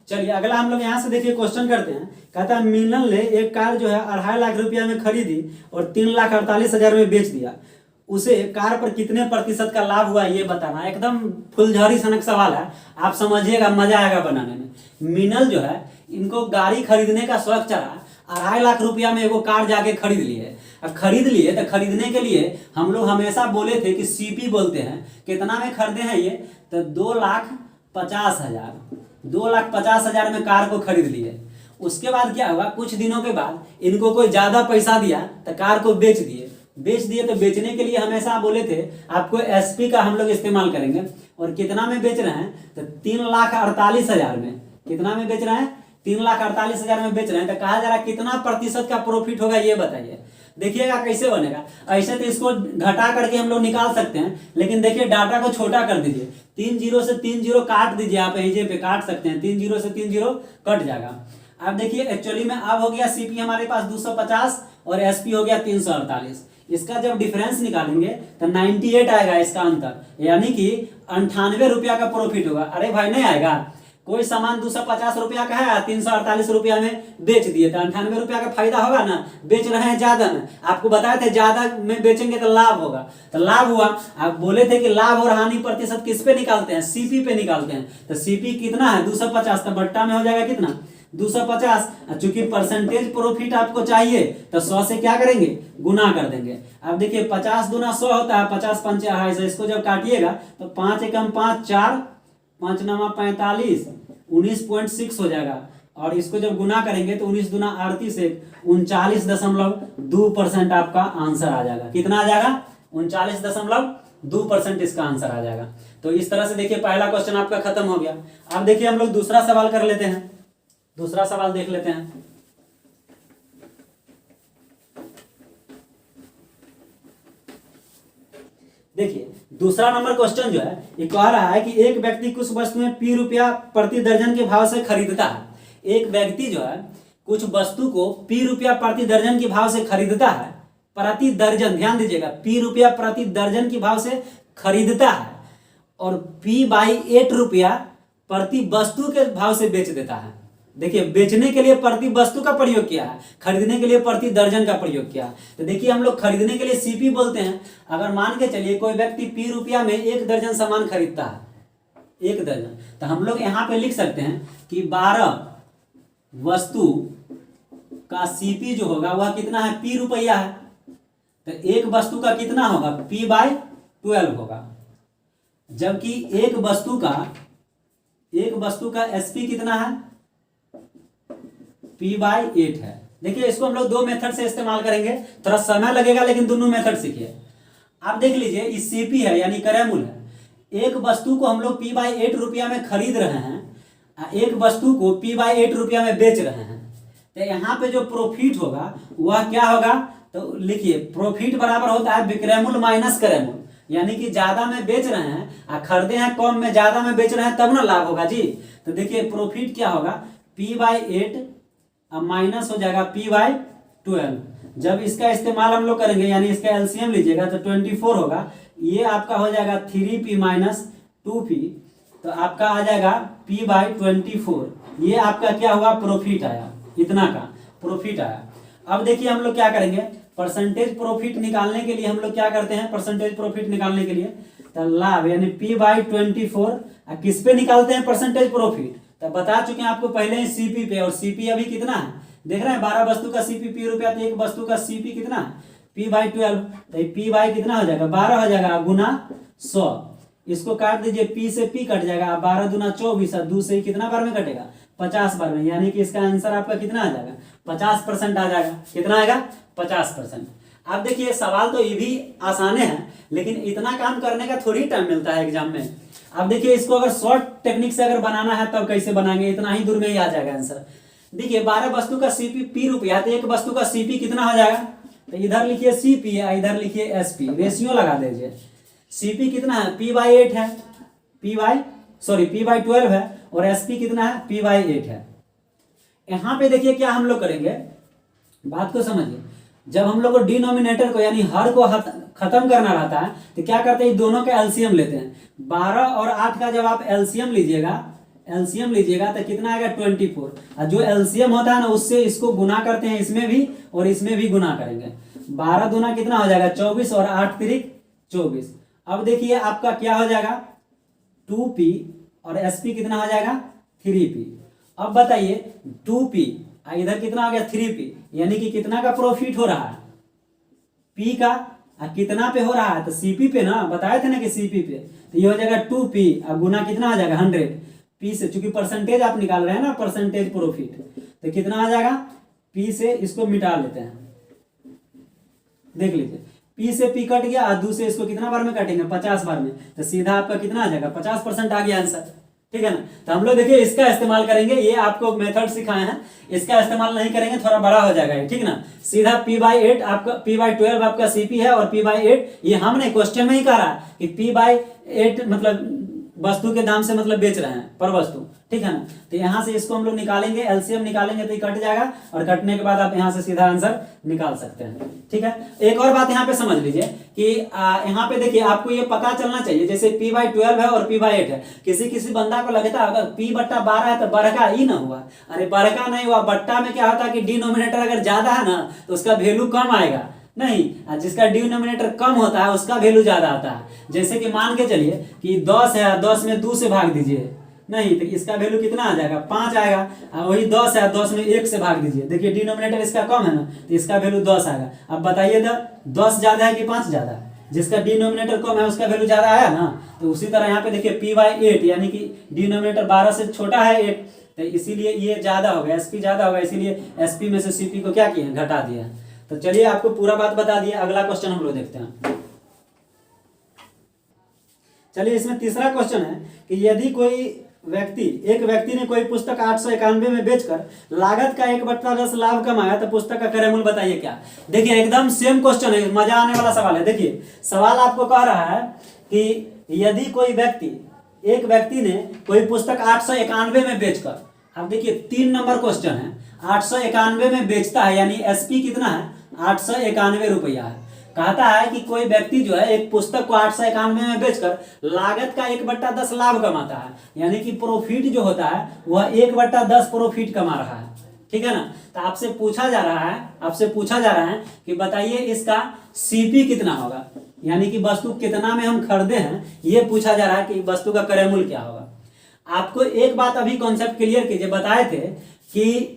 चलिए अगला हम लोग यहां से देखिए क्वेश्चन करते हैं। कहता है मिलन ने एक कार जो है 2.5 लाख रुपया में खरीदी और 3,48,000 में बेच दिया, उसे कार पर कितने प्रतिशत का लाभ हुआ ये बताना। एकदम फुलझड़ी सनक सवाल है, आप समझिएगा, मजा आएगा बनाने में। मिनल जो है इनको गाड़ी खरीदने का शौक चढ़ा, 2.5 लाख रुपया में एगो कार जाके खरीद लिए। अब खरीद लिए तो खरीदने के लिए हम लोग हमेशा बोले थे कि सीपी बोलते हैं। कितना में खरीदे हैं ये, तो 2,50,000 में कार को खरीद लिए। उसके बाद क्या हुआ, कुछ दिनों के बाद इनको कोई ज्यादा पैसा दिया तो कार को बेच दिए। तो बेचने के लिए हमेशा बोले थे आपको एसपी का हम लोग इस्तेमाल करेंगे। और कितना में बेच रहे हैं, तो 3,48,000 में। कितना में बेच रहे हैं, 3,48,000 में बेच रहे हैं। तो कहा जा रहा है कितना प्रतिशत का प्रॉफिट होगा ये बताइए। देखिएगा कैसे बनेगा। ऐसे तो इसको घटा करके हम लोग निकाल सकते हैं, लेकिन देखिए डाटा को छोटा कर दीजिए। 3 जीरो से 3 जीरो काट दीजिए, आप यहीं पे काट सकते हैं। 3 जीरो से 3 जीरो कट जाएगा। अब देखिए एक्चुअली में अब हो गया सीपी हमारे पास 250 और एसपी हो गया 348। इसका जब डिफरेंस निकालेंगे तो 98 आएगा इसका अंतर, यानी कि 98 रुपया का प्रॉफिट होगा। अरे भाई नहीं आएगा, कोई सामान 250 रुपया का है 348 रुपया में बेच दिए तो 98 रुपया का फायदा होगा ना। बेच रहे हैं ज्यादा में, आपको बताए थे ज्यादा में बेचेंगे तो लाभ होगा, तो लाभ हुआ। आप बोले थे कि लाभ और हानि प्रतिशत किस पे निकालते हैं, सीपी पे निकालते हैं। तो सीपी कितना है 250, तो बट्टा में हो जाएगा कितना 250। चूंकि परसेंटेज प्रॉफिट आपको चाहिए तो 100 से क्या करेंगे, गुना कर देंगे। अब देखिए 50 दूना 100 होता है, 50 पंचे 250। इसको जब काटिएगा तो 5 एकम 5 4, 5 नवा 45, 19.6 हो जाएगा। और इसको जब गुना करेंगे तो 19 दूना 38, 39.2% आपका आंसर आ जाएगा। कितना आ जाएगा, 39.2% इसका आंसर आ जाएगा। तो इस तरह से देखिए पहला क्वेश्चन आपका खत्म हो गया। अब देखिए हम लोग दूसरा सवाल कर लेते हैं। दूसरा सवाल देख लेते हैं। देखिए दूसरा नंबर क्वेश्चन जो है ये कह रहा है कि एक व्यक्ति कुछ वस्तुएं P रुपया प्रति दर्जन के भाव से खरीदता है। एक व्यक्ति जो है कुछ वस्तु को P रुपया प्रति दर्जन के भाव से खरीदता है। प्रति दर्जन, ध्यान दीजिएगा, P रुपया प्रति दर्जन के भाव से खरीदता है और P/8 रुपया प्रति वस्तु के भाव से बेच देता है। देखिए बेचने के लिए प्रति वस्तु का प्रयोग किया है, खरीदने के लिए प्रति दर्जन का प्रयोग किया है। तो देखिए हम लोग खरीदने के लिए सीपी बोलते हैं। अगर मान के चलिए कोई व्यक्ति P रुपया में 1 दर्जन सामान खरीदता है, 1 दर्जन, तो हम लोग यहाँ पे लिख सकते हैं कि 12 वस्तु का सीपी जो होगा वह कितना है, P रुपया है। तो एक वस्तु का कितना होगा, P/12 होगा। जबकि एक वस्तु का एसपी कितना है, P/8 है। देखिए इसको हम लोग 2 मेथड से इस्तेमाल करेंगे, थोड़ा समय लगेगा लेकिन दोनों मेथड सीखिए। आप देख लीजिए इस सीपी है यानी क्रय मूल्य है। एक वस्तु को हम लोग P/8 रुपया में खरीद रहे हैं, एक वस्तु को P/8 रुपया में बेच रहे हैं। तो यहाँ पे जो प्रॉफिट होगा वह क्या होगा, तो लिखिए प्रॉफिट बराबर होता है विक्रय मूल्य माइनस क्रय मूल्य। यानी कि ज्यादा में बेच रहे हैं, खरीदे हैं कम में, ज्यादा में बेच रहे हैं, तब ना लाभ होगा जी। तो देखिए प्रॉफिट क्या होगा, P/8 अब माइनस हो जाएगा P/12। जब इसका इस्तेमाल हम लोग करेंगे यानी इसका एलसीएम लीजिएगा तो 24 होगा। ये आपका हो जाएगा 3P माइनस 2P, तो आपका आ जाएगा P/24। ये आपका क्या हुआ, प्रॉफिट आया, इतना का प्रॉफिट आया। अब देखिए हम लोग क्या करेंगे, परसेंटेज प्रॉफिट निकालने के लिए हम लोग क्या करते हैं, परसेंटेज प्रॉफिट निकालने के लिए तो लाभ यानी P/24 किस पे निकालते हैं परसेंटेज प्रॉफिट, तो बता चुके हैं आपको पहले ही सीपी पे। और सीपी अभी कितना है, देख रहे हैं 12 वस्तु का सीपी P रुपया, तो एक वस्तु का सीपी कितना है, P/12। तो P कितना हो जाएगा, 12 हो जाएगा गुना 100। इसको काट दीजिए, P से P कट जाएगा, 12 दूना 24 और 2 से कितना बार में कटेगा, 50 बार में। यानी कि इसका आंसर आपका कितना आ जाएगा, 50% आ जाएगा। कितना आएगा, 50%। अब देखिए सवाल तो ये भी आसाने हैं, लेकिन इतना काम करने का थोड़ी टाइम मिलता है एग्जाम में। अब देखिए इसको अगर शॉर्ट टेक्निक से अगर बनाना है तब कैसे बनाएंगे, इतना ही दूर में ही आ जाएगा आंसर। देखिए 12 वस्तु का सीपी P रुपया, तो एक वस्तु का सीपी कितना हो जाएगा, तो इधर लिखिए सीपी है, इधर लिखिए एसपी, रेशियो लगा दीजिए। सीपी कितना है, P/8 है, P/12 है, और एसपी कितना है, P/8 है। यहाँ पे देखिए क्या हम लोग करेंगे, बात को समझिए। जब हम लोग को डिनोमिनेटर को यानी हर को खत्म करना रहता है तो क्या करते हैं, दोनों का एलसीएम लेते हैं। 12 और 8 का जब आप एलसीएम लीजिएगा तो कितना आएगा, 24। और जो एलसीएम होता है ना उससे इसको गुना करते हैं, इसमें भी और इसमें भी गुना करेंगे। 12 दूना कितना हो जाएगा, 24 और 8 तिरिक 24। अब देखिए आपका क्या हो जाएगा, 2P और एसपी कितना हो जाएगा, 3P। अब बताइए 2P इधर कितना हो गया, 3P, यानी कि कितना का प्रॉफिट हो रहा है, P का। कितना पे हो रहा है, तो CP पे ना, बताए थे ना कि CP पे। तो ये हो जाएगा 2P और गुना कितना हो जाएगा 100। पी से, चूंकि परसेंटेज आप निकाल रहे हैं ना, परसेंटेज प्रॉफिट, तो कितना आ जाएगा, पी से इसको मिटा लेते हैं, देख लीजिए पी से पी कट गया और दू से इसको कितना बार में काटेंगे, 50 बार में, तो सीधा आपका कितना आ जाएगा, 50% आ गया आंसर। ठीक है ना। तो हम लोग देखिए इसका इस्तेमाल करेंगे, ये आपको मेथड सिखाए हैं, इसका इस्तेमाल नहीं करेंगे, थोड़ा बड़ा हो जाएगा ये, ठीक ना। सीधा p/8 आपका, p/12 आपका सीपी है और p/8 ये हम नहीं, क्वेश्चन में ही कह रहा है कि p/8 मतलब वस्तु के दाम से मतलब बेच रहे हैं पर वस्तु, ठीक है ना। तो यहाँ से इसको हम लोग निकालेंगे, एलसीएम निकालेंगे तो ये कट जाएगा, और कटने के बाद आप यहाँ से सीधा आंसर निकाल सकते हैं। ठीक है। एक और बात यहाँ पे समझ लीजिए कि यहाँ पे देखिए आपको ये पता चलना चाहिए, जैसे p/12 है और p/8 है, किसी किसी बंदा को लगता है अगर p/12 है तो बड़का ही ना हुआ, अरे बड़का नहीं हुआ, बट्टा में क्या होता है कि डिनोमिनेटर अगर ज्यादा है ना तो उसका वैल्यू कम आएगा, नहीं, जिसका डिनोमिनेटर कम होता है उसका वैल्यू ज्यादा आता है। जैसे कि मान के चलिए कि 10 है, 10 में 2 से भाग दीजिए, नहीं तो इसका वैल्यू कितना आ जाएगा, 5 आएगा। वही 10 है, 10 में 1 से भाग दीजिए, देखिए डिनोमिनेटर इसका कम है ना, तो इसका वैल्यू 10 आएगा। अब बताइए 10 ज्यादा है कि 5 ज्यादा है, जिसका डिनोमिनेटर कम है उसका वैल्यू ज्यादा आया ना। तो उसी तरह यहाँ पे देखिए p/8 यानी कि डिनोमिनेटर 12 से छोटा है 8, तो इसीलिए ये ज्यादा होगा, एसपी ज्यादा होगा, इसीलिए एसपी में से सीपी को क्या किया, घटा दिया। तो चलिए आपको पूरा बात बता दिया, अगला क्वेश्चन हम लोग देखते हैं। चलिए इसमें तीसरा क्वेश्चन है कि यदि एक व्यक्ति ने कोई पुस्तक 891 में बेचकर लागत का 1/10 लाभ कमाया तो पुस्तक का क्रय मूल्य बताइए क्या। देखिए एकदम सेम क्वेश्चन है, मजा आने वाला सवाल है। देखिए सवाल आपको कह रहा है कि यदि एक व्यक्ति ने कोई पुस्तक 891 में बेचकर, अब देखिए 3 नंबर क्वेश्चन है, 891 में बेचता है यानी एसपी कितना है, 891 रुपया है। कहता है कि कोई व्यक्ति जो है एक पुस्तक को 891 में बेचकर लागत का 1/10 लाभ कमाता है, यानी कि प्रॉफिट जो होता है वह 1/10 प्रॉफिट कमा रहा है। ठीक है ना। तो आपसे पूछा जा रहा है कि बताइए इसका सीपी कितना होगा, यानी कि वस्तु कितना में हम खरीदे हैं, ये पूछा जा रहा है कि वस्तु का क्रय मूल्य क्या होगा। आपको एक बात अभी कॉन्सेप्ट क्लियर कीजिए, बताए थे कि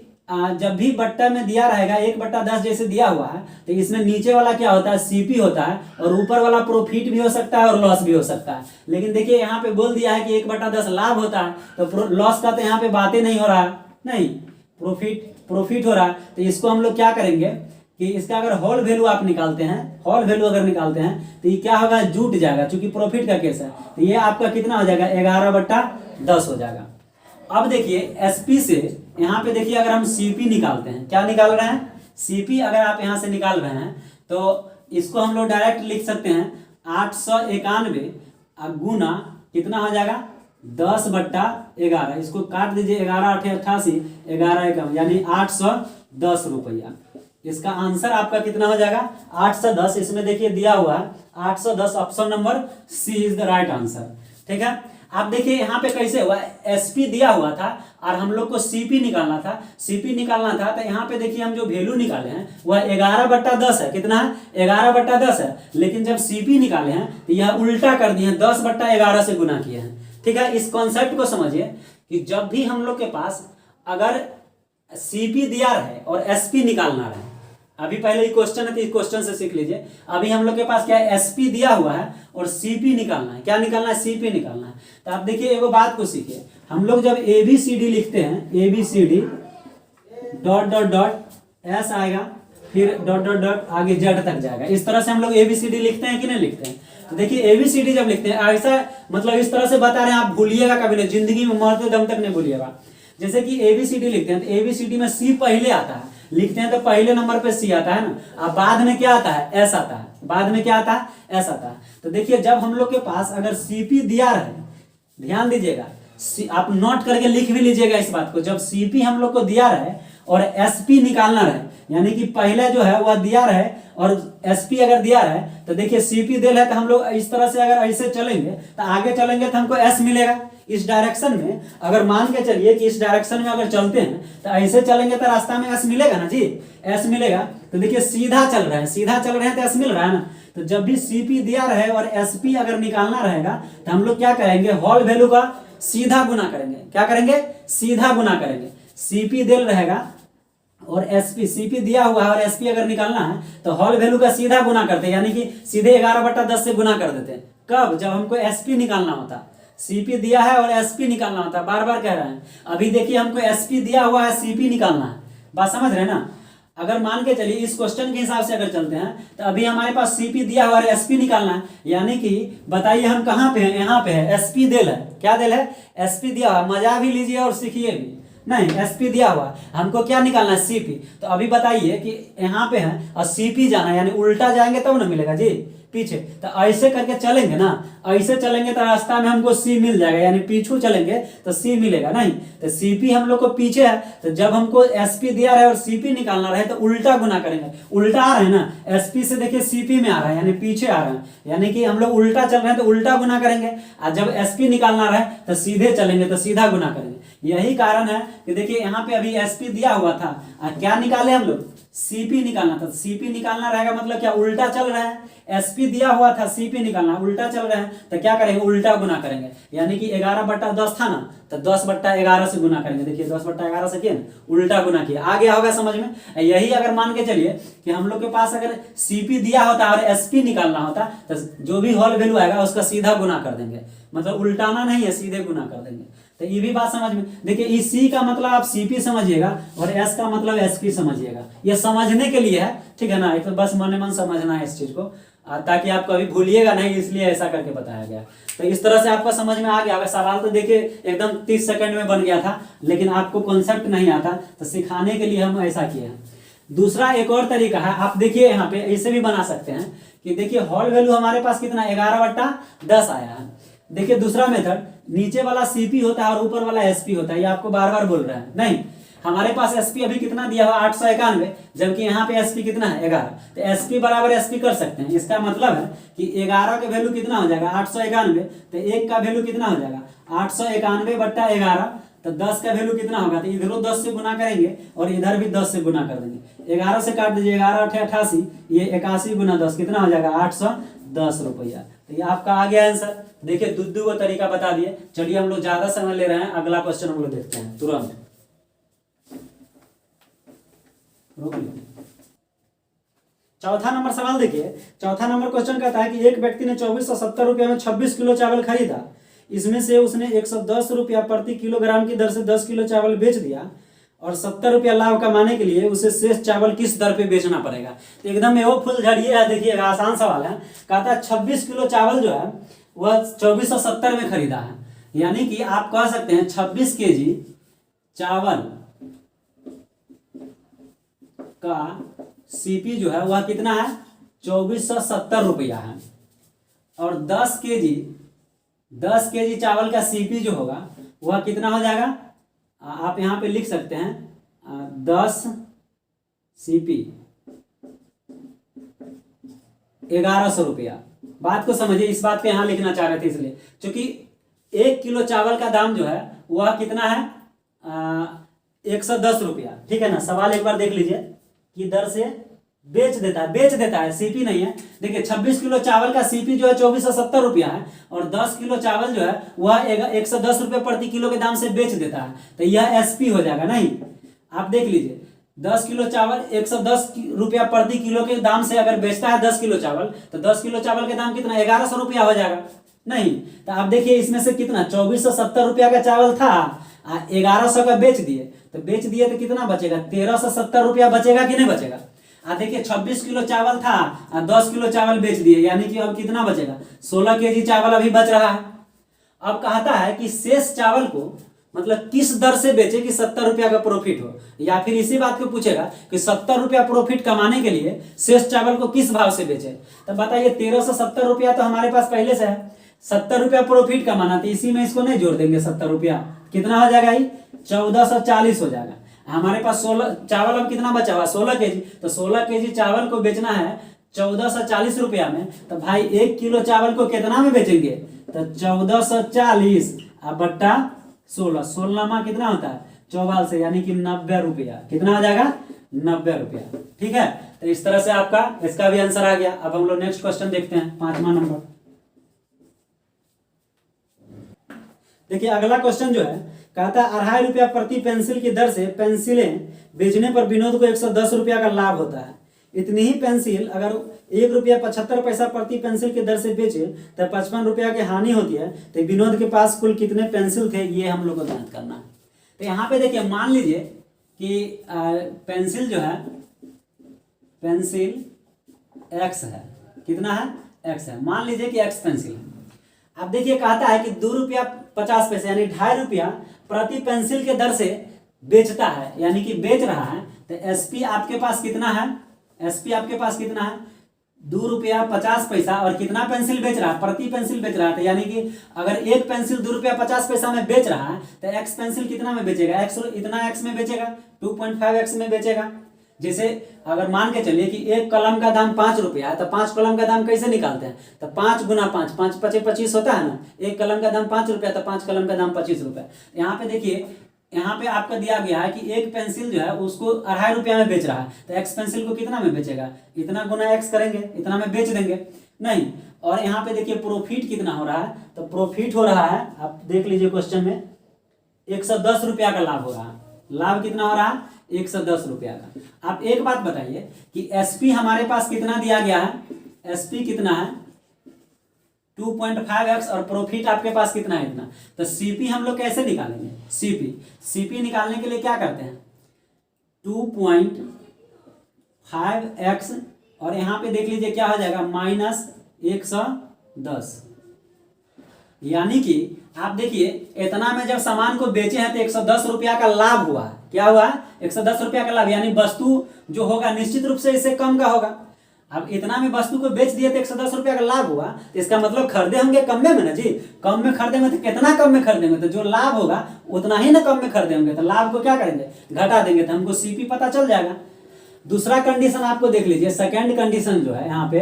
जब भी बट्टा में दिया रहेगा 1/10 जैसे दिया हुआ है, तो इसमें नीचे वाला क्या होता है, सीपी होता है, और ऊपर वाला प्रॉफिट भी हो सकता है और लॉस भी हो सकता है। लेकिन देखिए यहाँ पे बोल दिया है कि 1/10 लाभ होता है, तो लॉस का तो यहाँ पे बातें नहीं हो रहा है, नहीं, प्रॉफिट हो रहा है। तो इसको हम लोग क्या करेंगे कि इसका अगर होल वैल्यू आप निकालते हैं, तो ये क्या होगा, जुट जाएगा, चूंकि प्रॉफिट का केस है। तो ये आपका कितना हो जाएगा, 11/10 हो जाएगा। अब देखिए एसपी से यहाँ पे देखिए अगर हम सीपी निकालते हैं, क्या निकाल रहे हैं, सीपी अगर आप यहाँ से निकाल रहे हैं तो इसको हम लोग डायरेक्ट लिख सकते हैं 891 गुना कितना हो जाएगा, 10/11, इसको काट दीजिए, 11×8 = 88, 11 यानी 810 रुपया। इसका आंसर आपका कितना हो जाएगा, 810। इसमें देखिए दिया हुआ है 810, option number C is the right answer. ठीक है। आप देखिए यहाँ पे कैसे हुआ, एसपी दिया हुआ था और हम लोग को सीपी निकालना था, तो यहाँ पे देखिए हम जो वैल्यू निकाले हैं वह 11/10 है, कितना है, 11/10 है। लेकिन जब सीपी निकाले हैं तो यह उल्टा कर दिए हैं, 10/11 से गुना किए हैं। ठीक है। इस कॉन्सेप्ट को समझिए कि जब भी हम लोग के पास अगर सीपी दिया रहे और एसपी निकालना रहे, अभी पहले ही क्वेश्चन है तो इस क्वेश्चन से सीख लीजिए। अभी हम लोग के पास क्या है, एसपी दिया हुआ है और सीपी निकालना है, क्या निकालना है, सीपी निकालना है। तो आप देखिए एगो बात को सीखिए, हम लोग जब ABCD लिखते हैं, ABCD ... एस आएगा, फिर ... आगे जेड तक जाएगा, इस तरह से हम लोग ABCD लिखते हैं कि नहीं लिखते हैं। तो देखिए ABCD जब लिखते हैं ऐसा मतलब इस तरह से बता रहे हैं, आप भूलिएगा कभी नहीं, जिंदगी में मरते दम तक नहीं भूलिएगा। जैसे कि ABCD लिखते हैं तो ABCD में सी पहले आता है, लिखते हैं तो पहले नंबर पे सी आता है ना, अब बाद में क्या आता है, एस आता है, बाद में क्या आता है, एस आता है। तो देखिए जब हम लोग के पास अगर सीपी दिया रहे, ध्यान दीजिएगा, आप नोट करके लिख भी लीजिएगा इस बात को, जब सीपी हम लोग को दिया रहे और एसपी निकालना रहे, यानी कि पहले जो है वह दिया रहे और एसपी अगर दिया रहे, तो देखिए सीपी दे रहे तो हम लोग इस तरह से अगर ऐसे चलेंगे तो आगे चलेंगे तो हमको एस मिलेगा इस डायरेक्शन में। अगर मान के चलिए कि इस डायरेक्शन में अगर चलते हैं तो ऐसे चलेंगे तो रास्ता में एस मिलेगा ना जी, एस मिलेगा। तो देखिए सीधा चल रहे हैं तो एस मिल रहा है ना। तो जब भी सीपी दिया रहे और एसपी अगर निकालना रहेगा तो हम लोग क्या करेंगे, होल वैल्यू का सीधा गुना करेंगे। क्या करेंगे, सीधा गुना करेंगे। सीपी दिल रहेगा और एसपी, सीपी दिया हुआ है और एसपी अगर निकालना है तो होल वैल्यू का सीधा गुना करते हैं, यानी कि सीधे 11/10 से गुना कर देते हैं। कब, जब हमको एसपी निकालना होता, सीपी दिया है और एसपी निकालना होता है, बार बार कह रहे हैं। अभी देखिए हमको एसपी दिया हुआ है, सीपी निकालना है, बात समझ रहे हैं ना। अगर मान के चलिए इस क्वेश्चन के हिसाब से अगर चलते हैं तो अभी हमारे पास सीपी दिया हुआ है, एसपी निकालना है, यानी कि बताइए हम कहाँ पे हैं, यहाँ पे है, एसपी देल है, क्या देल है, एसपी दिया हुआ है। मजा भी लीजिए और सीखिए भी। नहीं, एसपी दिया हुआ, हमको क्या निकालना है, सीपी। तो अभी बताइए कि यहाँ पे है और सीपी जाना है, यानी उल्टा जाएंगे तब ना मिलेगा जी पीछे। तो ऐसे करके चलेंगे ना, ऐसे चलेंगे तो रास्ता में हमको सी मिल जाएगा, यानी पीछू चलेंगे तो सी मिलेगा। नहीं तो सीपी हम लोग को पीछे है, तो जब हमको एसपी दिया रहे और सीपी निकालना रहे तो उल्टा गुना करेंगे। उल्टा आ रहे हैं ना, एसपी से देखिए सीपी में आ रहा है, यानी पीछे आ रहे हैं, यानी कि हम लोग उल्टा चल रहे हैं तो उल्टा गुना करेंगे, और जब एसपी निकालना रहे तो सीधे चलेंगे तो सीधा गुना करेंगे। यही कारण है कि देखिए यहाँ पे अभी एसपी दिया हुआ था, क्या निकाले हम लोग, सीपी निकालना था। सीपी निकालना रहेगा मतलब क्या, उल्टा चल रहा है। एसपी दिया हुआ था, सीपी निकालना, उल्टा चल रहे हैं तो क्या करेंगे, उल्टा गुना करेंगे। यानी कि 11/10 था ना, तो 10/11 से गुना करेंगे। देखिए 10/11 से किया ना, उल्टा गुना किया। आ गया होगा समझ में। यही अगर मान के चलिए कि हम लोग के पास अगर सीपी दिया होता और एसपी निकालना होता तो जो भी होल वैल्यू आएगा उसका सीधा गुना कर देंगे, मतलब उल्टाना नहीं है, सीधे गुना कर देंगे। तो ये भी बात समझ में। देखिए इस सी का मतलब आप सीपी समझिएगा और एस का मतलब एसपी समझिएगा। ये समझने के लिए है, ठीक है ना, एक तो बस मन मन समझना है इस चीज को, ताकि आप कभी भूलिएगा नहीं, इसलिए ऐसा करके बताया गया। तो इस तरह से आपका समझ में आ गया होगा। सवाल तो देखिए एकदम 30 सेकंड में बन गया था, लेकिन आपको कॉन्सेप्ट नहीं आता, तो सिखाने के लिए हम ऐसा किए हैं। दूसरा एक और तरीका है, आप देखिए यहाँ पे ऐसे भी बना सकते हैं कि देखिए हॉल वैल्यू हमारे पास कितना 11/10 आया है। देखिए दूसरा मेथड, नीचे वाला सीपी होता है और ऊपर वाला एसपी होता है, ये आपको बार बार बोल रहा है। नहीं, हमारे पास एसपी अभी कितना दिया हुआ 891, जबकि यहाँ पे एसपी कितना है 11, तो एसपी बराबर एसपी कर सकते हैं। इसका मतलब है कि 11 का वैल्यू कितना हो जाएगा 891, तो 1 का वैल्यू कितना हो जाएगा 891/11, तो 10 का वैल्यू कितना होगा, तो इधरों 10 से गुना करेंगे और इधर भी 10 से गुना कर देंगे। 11 से काट दीजिए, 11×8 = 88, ये 81×10 कितना हो जाएगा 810 रुपया। तो ये आपका आ गया आंसर। देखिए दुद्दू को तरीका बता दिए। चलिए हम लोग ज्यादा समय ले रहे हैं, अगला क्वेश्चन हम लोग देखते हैं तुरंत। चौथा नंबर सवाल देखिए। चौथा नंबर क्वेश्चन कहता है कि एक व्यक्ति ने 2470 रुपया में 26 किलो चावल खरीदा। इसमें से उसने 110 रुपया प्रति किलोग्राम की दर से 10 किलो चावल बेच दिया और 70 रुपया लाभ कमाने के लिए उसे शेष चावल किस दर पे बेचना पड़ेगा। तो एकदम वो फुलझड़िए है। देखिए आसान सवाल है। कहता है 26 किलो चावल जो है वह 2470 में खरीदा है, यानी कि आप कह सकते हैं 26 केजी चावल का सीपी जो है वह कितना है 2470 रुपया है, और 10 केजी चावल का सीपी जो होगा वह कितना हो जाएगा, आप यहाँ पे लिख सकते हैं 10 सीपी 1100 रुपया। बात को समझिए, इस बात को यहाँ लिखना चाह रहे थे इसलिए, क्योंकि 1 किलो चावल का दाम जो है वह कितना है 110 रुपया, ठीक है ना। सवाल एक बार देख लीजिए कि दर से बेच देता है, सीपी नहीं है। देखिए 26 किलो चावल का सीपी जो है 2470 रुपया है, और 10 किलो चावल जो है वह 110 रुपये प्रति किलो के दाम से बेच देता है, तो यह एसपी हो जाएगा। नहीं, आप देख लीजिए 10 किलो चावल 110 रुपया प्रति किलो के दाम से अगर बेचता है 10 किलो चावल, तो 10 किलो चावल के दाम कितना 1100 रुपया हो जाएगा। नहीं, तो आप देखिए इसमें से कितना 2470 रुपया का चावल था, 1100 का बेच दिए, तो कितना बचेगा 1370 रुपया बचेगा कि नहीं बचेगा। देखिए 26 किलो चावल था, 10 किलो चावल बेच दिए, यानी कि अब कितना बचेगा 16 केजी चावल अभी बच रहा है। अब कहता है कि शेष चावल को मतलब किस दर से बेचे कि 70 रुपया का प्रॉफिट हो, या फिर इसी बात को पूछेगा कि 70 रुपया प्रॉफिट कमाने के लिए शेष चावल को किस भाव से बेचे। तो बताइए 1370 रुपया तो हमारे पास पहले से है, 70 रुपया प्रॉफिट कमाना, तो इसी में इसको नहीं जोड़ देंगे 70 रुपया, कितना हो जाएगा ही 1440 हो जाएगा। हमारे पास 16 चावल अब कितना बचा हुआ 16 केजी, तो 16 केजी चावल को बेचना है 1440 रुपया में, तो भाई 1 किलो चावल को कितना में बेचेंगे, तो 1440 बट्टा 16, 16 कितना होता है 44 से, यानी कि 90 रुपया, कितना हो जाएगा 90 रुपया। ठीक है, तो इस तरह से आपका इसका भी आंसर आ गया। अब हम लोग नेक्स्ट क्वेश्चन देखते हैं, 5वां नंबर। देखिए अगला क्वेश्चन जो है कहता है 2.5 रुपया प्रति पेंसिल की दर से पेंसिलें बेचने पर विनोद को 110 रुपया का लाभ होता है। इतनी ही पेंसिल अगर 1 रुपया 75 पैसा प्रति पेंसिल की दर से बेचे तो 55 रुपया की हानि होती है। तो विनोद के पास कुल कितने पेंसिल थे, ये हम लोग को ज्ञात करना है। तो यहाँ पे देखिए, मान लीजिए कि पेंसिल जो है, पेंसिल एक्स है, कितना है, एक्स है, मान लीजिए कि एक्स पेंसिल है। अब देखिए कहता है कि 2 रुपया 50 पैसे यानी 2.5 रुपया प्रति पेंसिल के दर से बेचता है, यानी कि बेच रहा है। तो एसपी आपके पास कितना है, एसपी आपके पास कितना है, 2 रुपया 50 पैसा, और कितना पेंसिल बेच रहा है, प्रति पेंसिल बेच रहा है। यानी कि अगर एक पेंसिल 2 रुपया 50 पैसा में बेच रहा है तो एक्स पेंसिल कितना में बेचेगा, एक्स इतना एक्स में बेचेगा, 2.5 में बेचेगा। जैसे अगर मान के चलिए कि एक कलम का दाम 5 रुपया है, तो 5 कलम का दाम कैसे निकालते हैं, तो 5 गुना 5, 5 पचे 25 होता है ना। एक कलम का दाम 5 रुपया, तो 5 कलम का दाम 25 रुपया। यहाँ पे देखिए, यहाँ पे आपका दिया गया है कि एक पेंसिल जो है उसको 2.5 रुपया में बेच रहा है, तो एक्स पेंसिल को कितना में बेचेगा, इतना गुना एक्स करेंगे, इतना में बेच देंगे नहीं। और यहाँ पे देखिए प्रॉफिट कितना हो रहा है, तो प्रॉफिट हो रहा है, आप देख लीजिए क्वेश्चन में, 110 रुपया का लाभ हो रहा है। लाभ कितना हो रहा है, 110 रुपया का। आप एक बात बताइए कि एसपी हमारे पास कितना दिया गया है, एसपी कितना है 2.5x, और प्रॉफिट आपके पास कितना है, इतना। तो सीपी हम लोग कैसे निकालेंगे, सीपी निकालने के लिए क्या करते हैं, 2.5x, और यहाँ पे देख लीजिए क्या हो जाएगा, -110। यानी कि आप देखिए, इतना में जब सामान को बेचे हैं तो 110 रुपया का लाभ हुआ है। क्या हुआ है, 110 रुपया का लाभ, यानी वस्तु जो होगा निश्चित रूप से इससे कम का होगा। अब इतना में वस्तु को बेच दिए तो 110 रुपया का लाभ हुआ, तो इसका मतलब खरीदे होंगे कम में ना जी। कम में खरीदेंगे तो कितना कम में खरीदेंगे, तो जो लाभ होगा उतना ही ना कम में खरीदे होंगे। तो लाभ को क्या करेंगे, घटा देंगे, तो हमको सीपी पता चल जाएगा। दूसरा कंडीशन आपको देख लीजिए, सेकेंड कंडीशन जो है यहाँ पे,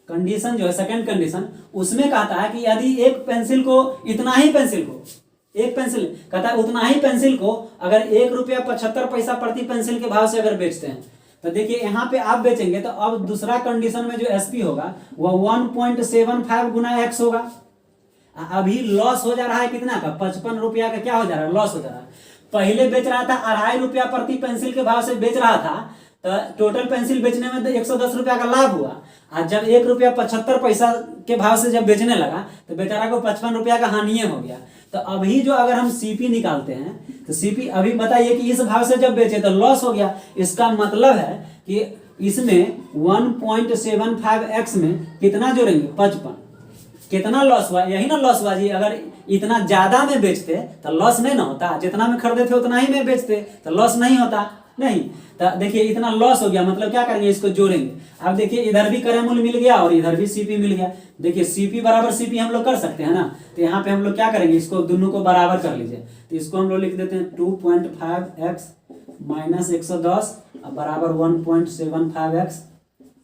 कंडीशन जो है सेकेंड कंडीशन, उसमें कहता है कि यदि एक पेंसिल को, इतना ही पेंसिल को, एक पेंसिल कहता है उतना ही पेंसिल को अगर 1 रुपया 75 पैसा प्रति पेंसिल के भाव से अगर बेचते हैं, तो देखिए यहाँ पे आप बेचेंगे तो अब दूसरा कंडीशन में जो एसपी होगा वह 1.75 गुना एक्स होगा। अभी लॉस हो जा रहा है कितना का, 55 रुपया का क्या हो जा रहा है, लॉस हो जा रहा है। पहले बेच रहा था 2.5 रुपया प्रति पेंसिल के भाव से बेच रहा था, तो टोटल पेंसिल बेचने में तो 110 रुपया का लाभ हुआ। आज जब 1 रुपया 75 पैसा के भाव से जब बेचने लगा तो बेचारा को 55 रुपया का हानि हो गया। तो अभी जो अगर हम सीपी निकालते हैं तो सीपी अभी बताइए कि इस भाव से जब बेचे तो लॉस हो गया। इसका मतलब है कि इसमें 1.75x में कितना जोड़ेंगे, 55। कितना लॉस हुआ, यही ना लॉस हुआ जी। अगर इतना ज्यादा में बेचते तो लॉस नहीं ना होता, जितना में खरीदे थे उतना ही में बेचते तो लॉस नहीं होता नहीं। तो देखिए इतना लॉस हो गया, मतलब क्या करेंगे, इसको जोड़ेंगे। अब देखिए इधर भी क्रय मूल्य मिल गया और इधर भी सीपी मिल गया। देखिए सीपी बराबर सीपी हम लोग कर सकते हैं ना, तो यहाँ पे हम लोग क्या करेंगे, इसको दोनों को बराबर कर लीजिए। तो इसको हम लोग लिख देते हैं 2.5x माइनस 110 बराबर 1.75x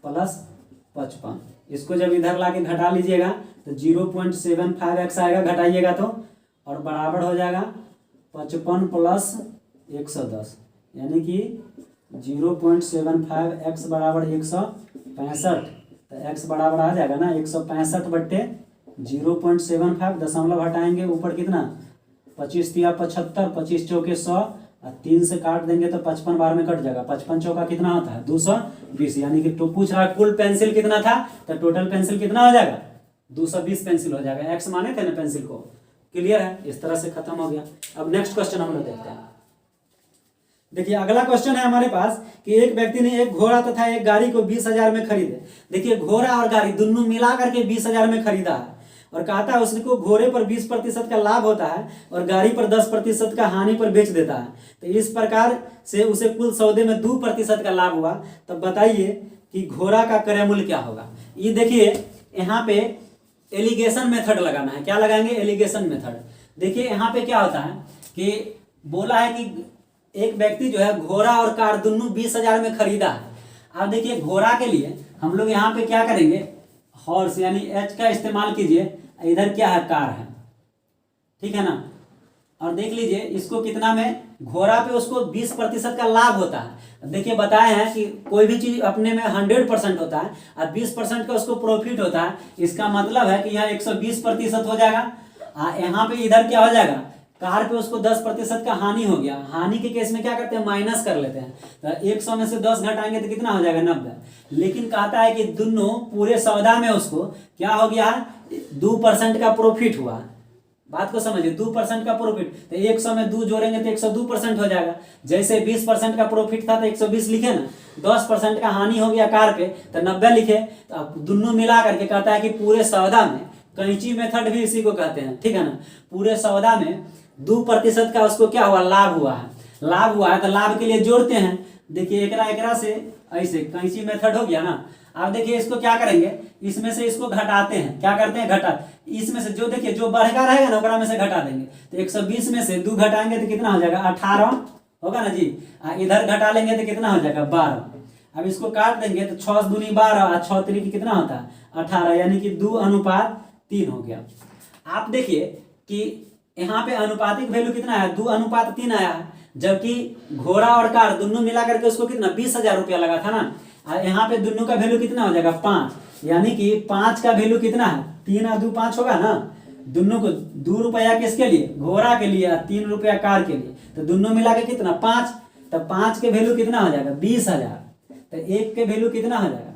प्लस 55। इसको जब इधर लाके घटा लीजिएगा तो 0.75x आएगा, घटाइएगा तो, और बराबर हो जाएगा 55 प्लस 110, यानी कि 0.75x बराबर 165। तो x बराबर आ जाएगा ना 165 बट्टे 0.75, दशमलव हटाएंगे ऊपर कितना, 25 तिया 75, 25 चौके 100, और 3 से काट देंगे तो 55 बार में कट जाएगा। 55 चौका कितना होता है 220, यानी कि तो पूछ रहा है कुल पेंसिल कितना था, तो टोटल पेंसिल कितना हो जाएगा 220 पेंसिल हो जाएगा। एक्स माने थे ना पेंसिल को, क्लियर है। इस तरह से खत्म हो गया। अब नेक्स्ट क्वेश्चन हम लोग देखते हैं। देखिए अगला क्वेश्चन है हमारे पास कि एक व्यक्ति ने एक घोड़ा तथा एक गाड़ी को 20,000 में खरीदे। देखिए घोड़ा और गाड़ी दोनों मिला करके 20,000 में खरीदा है, और कहता है उसको घोड़े पर 20% का लाभ होता है और गाड़ी पर 10% का हानि पर बेच देता है। तो इस प्रकार से उसे कुल सौदे में 2% का लाभ हुआ। तब बताइए कि घोड़ा का क्रय मूल्य क्या होगा। ये देखिए यहाँ पे एलिगेशन मेथड लगाना है। क्या लगाएंगे, एलिगेशन मेथड। देखिए यहाँ पे क्या होता है कि बोला है कि एक व्यक्ति जो है घोड़ा और कार दोनों 20,000 में खरीदा है। अब देखिए घोड़ा के लिए हम लोग यहाँ पे क्या करेंगे, हॉर्स यानी एच का इस्तेमाल कीजिए। इधर क्या है, कार है, ठीक है ना। और देख लीजिए इसको कितना में, घोड़ा पे उसको 20% का लाभ होता है। देखिए बताए हैं कि कोई भी चीज अपने में 100% होता है और 20% का उसको प्रॉफिट होता है। इसका मतलब है कि यहाँ 120% हो जाएगा। यहाँ पे इधर क्या हो जाएगा, कार पे उसको 10% का हानि हो गया। हानि के केस में क्या करते हैं, माइनस कर लेते हैं। तो 100 में से 10 घटाएंगे तो कितना हो जाएगा, 90। लेकिन कहता है कि दोनों पूरे सौदा में उसको क्या हो गया, 2% का प्रॉफिट हुआ। बात को समझिए, 2% का प्रॉफिट, तो 100 में 2 जोड़ेंगे तो 102% हो जाएगा। जैसे 20% का प्रॉफिट था तो 120 लिखे ना, 10% का हानि हो गया कार पे तो 90 लिखे। तो अब दोनों मिला करके कहता है कि पूरे सौदा में, कैंची मेथड भी इसी को कहते हैं, ठीक है ना, पूरे सौदा में 2% का उसको क्या हुआ, लाभ हुआ है। लाभ हुआ है तो लाभ के लिए जोड़ते हैं। देखिए एकरा एकरा से ऐसे कैंची मेथड हो गया ना। अब देखिए इसको क्या करेंगे, इसमें से इसको घटाते हैं। क्या करते हैं, घटा, इसमें से जो देखिए जो बढ़ेगा रहेगा ना ओकरा में से घटा देंगे। तो 120 में से 2 घटाएंगे तो कितना हो जाएगा, 18 होगा ना जी। इधर घटा लेंगे तो कितना हो जाएगा, 12। अब इसको काट देंगे तो 6 दूनी 12, 6 तिरिक कितना होता है, 18, यानी कि 2:3 हो गया। आप देखिए कि यहाँ पे अनुपातिक वैल्यू कितना है, 2:3 आया है। जबकि घोड़ा और कार दोनों मिला करके उसको कितना, 20,000 रुपया लगा था ना। यहाँ पे दोनों का वैल्यू कितना हो जाएगा, 5, यानी कि 5 का वैल्यू कितना है, 3 और 2 5 होगा ना। दोनों को 2 रुपया किसके लिए, घोड़ा के लिए, 3 रुपया कार के लिए। तो दोनों मिला के कितना, 5। तो 5 के वैल्यू कितना हो जाएगा, 20,000। तो 1 के वैल्यू कितना हो जाएगा,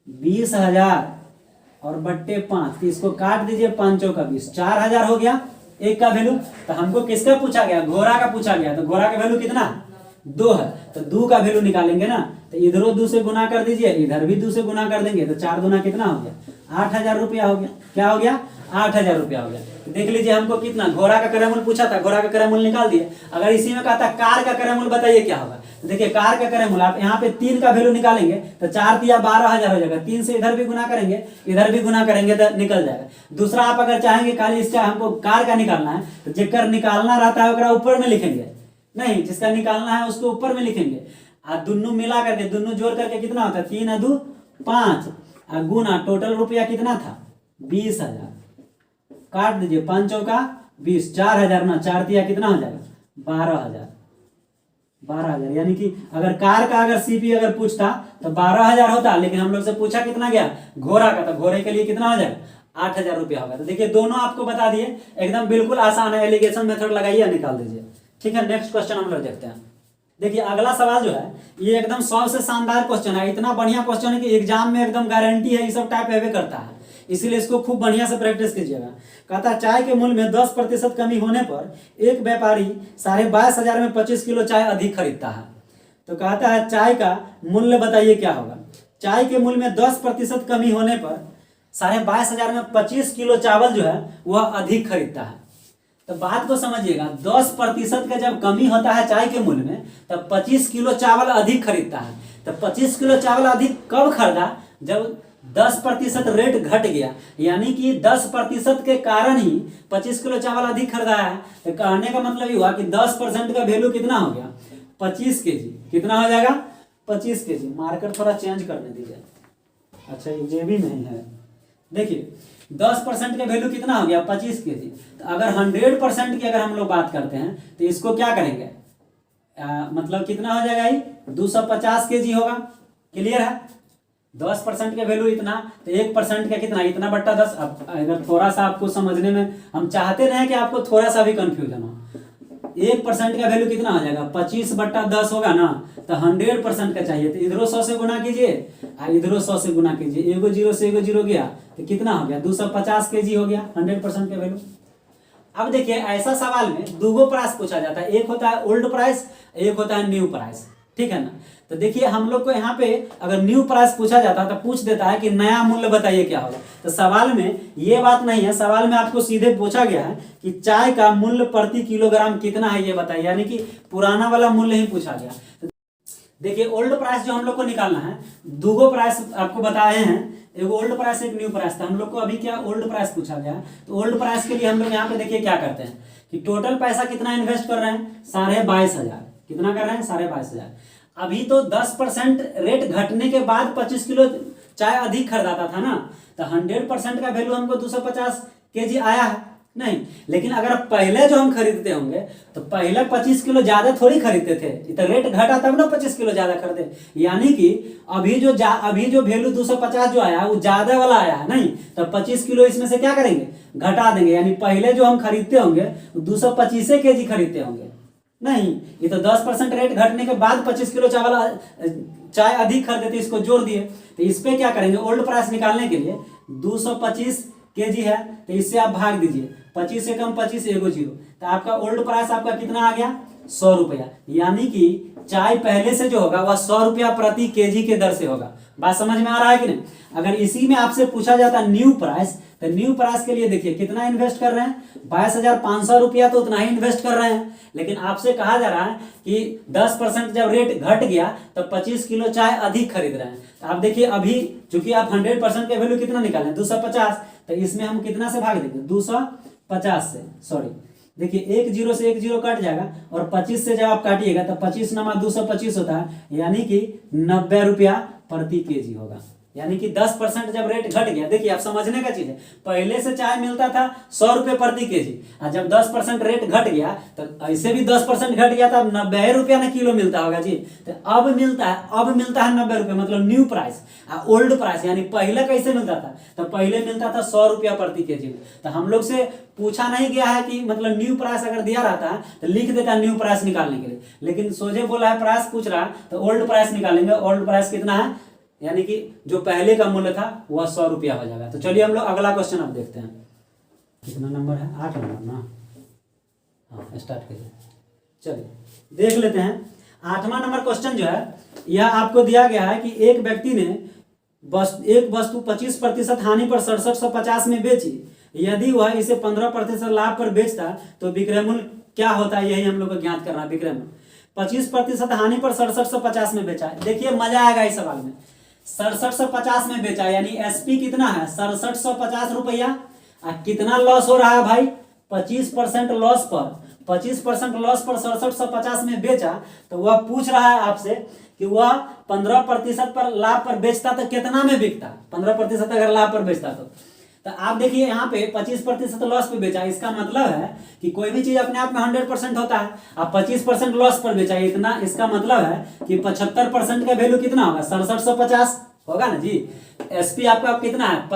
20,000 और बट्टे 5। तो इसको काट दीजिए, 5 का 20, 4,000 हो गया एक का वैल्यू। तो हमको किसका पूछा गया, घोड़ा का पूछा गया। तो घोड़ा का वैल्यू कितना, 2 है। तो 2 का वैल्यू निकालेंगे ना, तो इधरों 2 से गुना कर दीजिए, इधर भी 2 से गुना कर देंगे। तो 4 दूना कितना हो गया, 8,000 रुपया हो गया। क्या हो गया, 8,000 रुपया हो गया। तो देख लीजिए हमको कितना, घोड़ा का क्रय मूल्य पूछा था, घोड़ा का क्रय मूल्य निकाल दिए। अगर इसी में कहता कार का क्रय मूल्य बताइए क्या होगा, तो देखिए कार का क्रय मूल्य आप यहाँ पे 3 का वैल्यू निकालेंगे तो 4 तिया 12,000 हो जाएगा। 3 से इधर भी गुना करेंगे, इधर भी गुना करेंगे तो निकल जाएगा। दूसरा आप अगर चाहेंगे खाली इसका हमको कार का निकालना है, तो जेकर निकालना रहता है ओकरा ऊपर में लिखेंगे, नहीं जिसका निकालना है उसको ऊपर में लिखेंगे। दोनों मिला करके, दोनों जोड़ करके कितना होता है, 3 और 2 5, गुना टोटल रुपया कितना था, 20,000। काट दीजिए, 5 का 20, 4,000 ना, 4 तिया कितना हो जाएगा, 12,000। 12,000, यानी कि अगर कार का अगर सीपी अगर पूछता तो 12,000 होता, लेकिन हम लोग से पूछा कितना गया, घोड़ा का। तो घोड़े के लिए कितना हो जाएगा, 8,000 रुपया होगा। तो देखिए दोनों आपको बता दिए, एकदम बिल्कुल आसान है। एलिगेशन मेथड लगाइए, निकाल दीजिए। ठीक है, नेक्स्ट क्वेश्चन हम लोग देखते हैं। देखिए अगला सवाल जो है ये एकदम सबसे शानदार क्वेश्चन है। इतना बढ़िया क्वेश्चन है कि एग्जाम में एकदम गारंटी है, ये सब टाइप एवे करता है, इसीलिए इसको खूब बढ़िया से प्रैक्टिस कीजिएगा। कहता चाय के मूल्य में 10% कमी होने पर एक व्यापारी 22,500 में 25 किलो चाय अधिक खरीदता है। तो कहता है चाय का मूल्य बताइए क्या होगा। चाय के मूल्य में 10% कमी होने पर 22,500 में 25 किलो चावल जो है वह अधिक खरीदता है। तो बात को समझिएगा, 10% का जब कमी होता है चाय के मूल्य में तब 25 किलो चावल अधिक खरीदता है। तो 25 किलो चावल अधिक कब खरीदा, जब 10% रेट घट गया, यानी कि 10% के कारण ही 25 किलो चावल अधिक खरीदा है। तो कहने का मतलब ये हुआ कि 10% का वैल्यू कितना हो गया, 25 केजी। कितना हो जाएगा, 25 केजी। मार्कर थोड़ा चेंज करने दीजिए। अच्छा ये भी नहीं है। देखिए 10% का वैल्यू कितना हो गया, 25 केजी। तो अगर 100% की अगर हम लोग बात करते हैं तो इसको क्या करेंगे, मतलब कितना हो जाएगा, ये 250 केजी होगा। क्लियर है, 10% का वैल्यू इतना, तो 1% का कितना, इतना बट्टा 10। अब अगर थोड़ा सा आपको समझने में, हम चाहते नहीं कि आपको थोड़ा सा भी कंफ्यूजन हो। 1% का वैल्यू कितना हो जाएगा, 25/10 होगा ना। तो 100% का चाहिए, तो इधरों 100 से गुना कीजिए, इधरों 100 से गुना कीजिए। एगो जीरो से एगो जीरो गया तो कितना हो गया, 250 केजी हो गया 100% का वैल्यू। अब देखिए ऐसा सवाल में दूगो प्राइस पूछा जाता है, एक होता है ओल्ड प्राइस, एक होता है न्यू प्राइस। ठीक है ना। तो देखिए हम लोग को यहाँ पे अगर न्यू प्राइस पूछा जाता तो पूछ देता है कि नया मूल्य बताइए क्या होगा। तो सवाल में ये बात नहीं है, सवाल में आपको सीधे पूछा गया है कि चाय का मूल्य प्रति किलोग्राम कितना है ये बताइए, यानी कि पुराना वाला मूल्य ही पूछा गया। तो देखिए ओल्ड प्राइस जो हम लोग को निकालना है, दूगो प्राइस आपको बताए हैं, एक ओल्ड प्राइस एक न्यू प्राइस। तो हम लोग को अभी क्या ओल्ड प्राइस पूछा गया है। तो ओल्ड प्राइस के लिए हम लोग यहाँ पे देखिए क्या करते हैं कि टोटल पैसा कितना इन्वेस्ट कर रहे हैं, 22,500। कितना कर रहे हैं, 22,500। अभी तो 10% रेट घटने के बाद 25 किलो चाय अधिक खरीदाता था ना। तो 100% का वैल्यू हमको 250 केजी आया है। नहीं। लेकिन अगर पहले जो हम खरीदते होंगे तो पहले 25 किलो ज्यादा थोड़ी खरीदते थे, तो रेट घटा तब ना 25 किलो ज्यादा खरीदे। यानी कि अभी जो वैल्यू 250 जो आया वो ज्यादा वाला आया है, नहीं तो 25 किलो इसमें से क्या करेंगे, घटा देंगे। यानी पहले जो हम खरीदते होंगे 225 kg खरीदते होंगे, नहीं ये तो 10% रेट घटने के बाद 25 किलो चाय अधिक खरीदे थे, इसको जोड़ दिए। तो इस पे क्या करेंगे, ओल्ड प्राइस निकालने के लिए 225 kg है तो इससे आप भाग दीजिए, 25 से कम 25 एगो जीरो, तो आपका ओल्ड प्राइस आपका कितना आ गया, 100 रुपया। यानी कि चाय पहले से जो होगा वह 100 रुपया प्रति केजी के दर से होगा। बात समझ में आ रहा है कि नहीं। अगर इसी में आपसे पूछा जाता न्यू प्राइस, तो न्यू प्राइस के लिए देखिए कितना इन्वेस्ट कर रहे हैं, 22,500 रुपया, तो उतना ही इन्वेस्ट कर रहे हैं। लेकिन आपसे कहा जा रहा है कि 10% जब रेट घट गया तो 25 किलो चाय अधिक खरीद रहे हैं। तो आप देखिए अभी चूंकि आप 100% के वैल्यू कितना निकालें, 250, तो इसमें हम कितना से भाग देंगे, 250 से, सॉरी देखिए एक जीरो से एक जीरो कट जाएगा, और 25 से जब आप काटिएगा तो 25 नमा 225 होता है, यानी कि 90 रुपया प्रति केजी होगा। यानी कि 10% जब रेट घट गया, देखिए आप समझने का चीज है, पहले से चाय मिलता था 100 रुपये प्रति केजी, और जब 10% रेट घट गया तो ऐसे भी 10% घट गया था, अब 90 रुपया ना किलो मिलता होगा जी। तो अब मिलता है 90 रुपये, मतलब न्यू प्राइस। ओल्ड प्राइस यानी पहले कैसे मिलता था, तो पहले मिलता था 100 रुपया प्रति केजी में। तो हम लोग से पूछा नहीं गया है कि मतलब न्यू प्राइस अगर दिया रहता है तो लिख देता न्यू प्राइस निकालने के लिए, लेकिन सोझे बोला है प्राइस पूछ रहा है तो ओल्ड प्राइस निकालेंगे। ओल्ड प्राइस कितना है, यानी कि जो पहले का मूल्य था वह 100 रुपया हो जाएगा। तो चलिए हम लोग अगला क्वेश्चन अब देखते हैं, कितना नंबर है, 8 नंबर ना, हाँ स्टार्ट करिए। चलिए देख लेते हैं 8वां नंबर क्वेश्चन जो है, यह आपको दिया गया है कि एक व्यक्ति ने एक वस्तु 25% हानि पर 6750 में बेची, यदि वह इसे 15% लाभ पर बेचता तो विक्रय मूल्य क्या होता है, यही हम लोग को ज्ञात करना है। विक्रय मूल्य 25% हानि पर 6750 में बेचा है। देखिए मजा आएगा इस सवाल में, 6750 में बेचा, यानी एसपी कितना है, 6750 रुपया। कितना लॉस हो रहा है भाई, 25% लॉस पर, 25% लॉस पर 6750 में बेचा। तो वह पूछ रहा है आपसे कि वह 15% पर लाभ पर बेचता तो कितना में बिकता, 15% अगर लाभ पर बेचता तो आप देखिए यहाँ पे 25% लॉस पे बेचा, इसका मतलब है कि कोई भी चीज अपने आप में 100% होता है, आप 25% लॉस पर बेचा इतना, इसका मतलब है कि 75% का वैल्यू कितना होगा, 6750 होगा ना जी। एसपी आपका कितना है,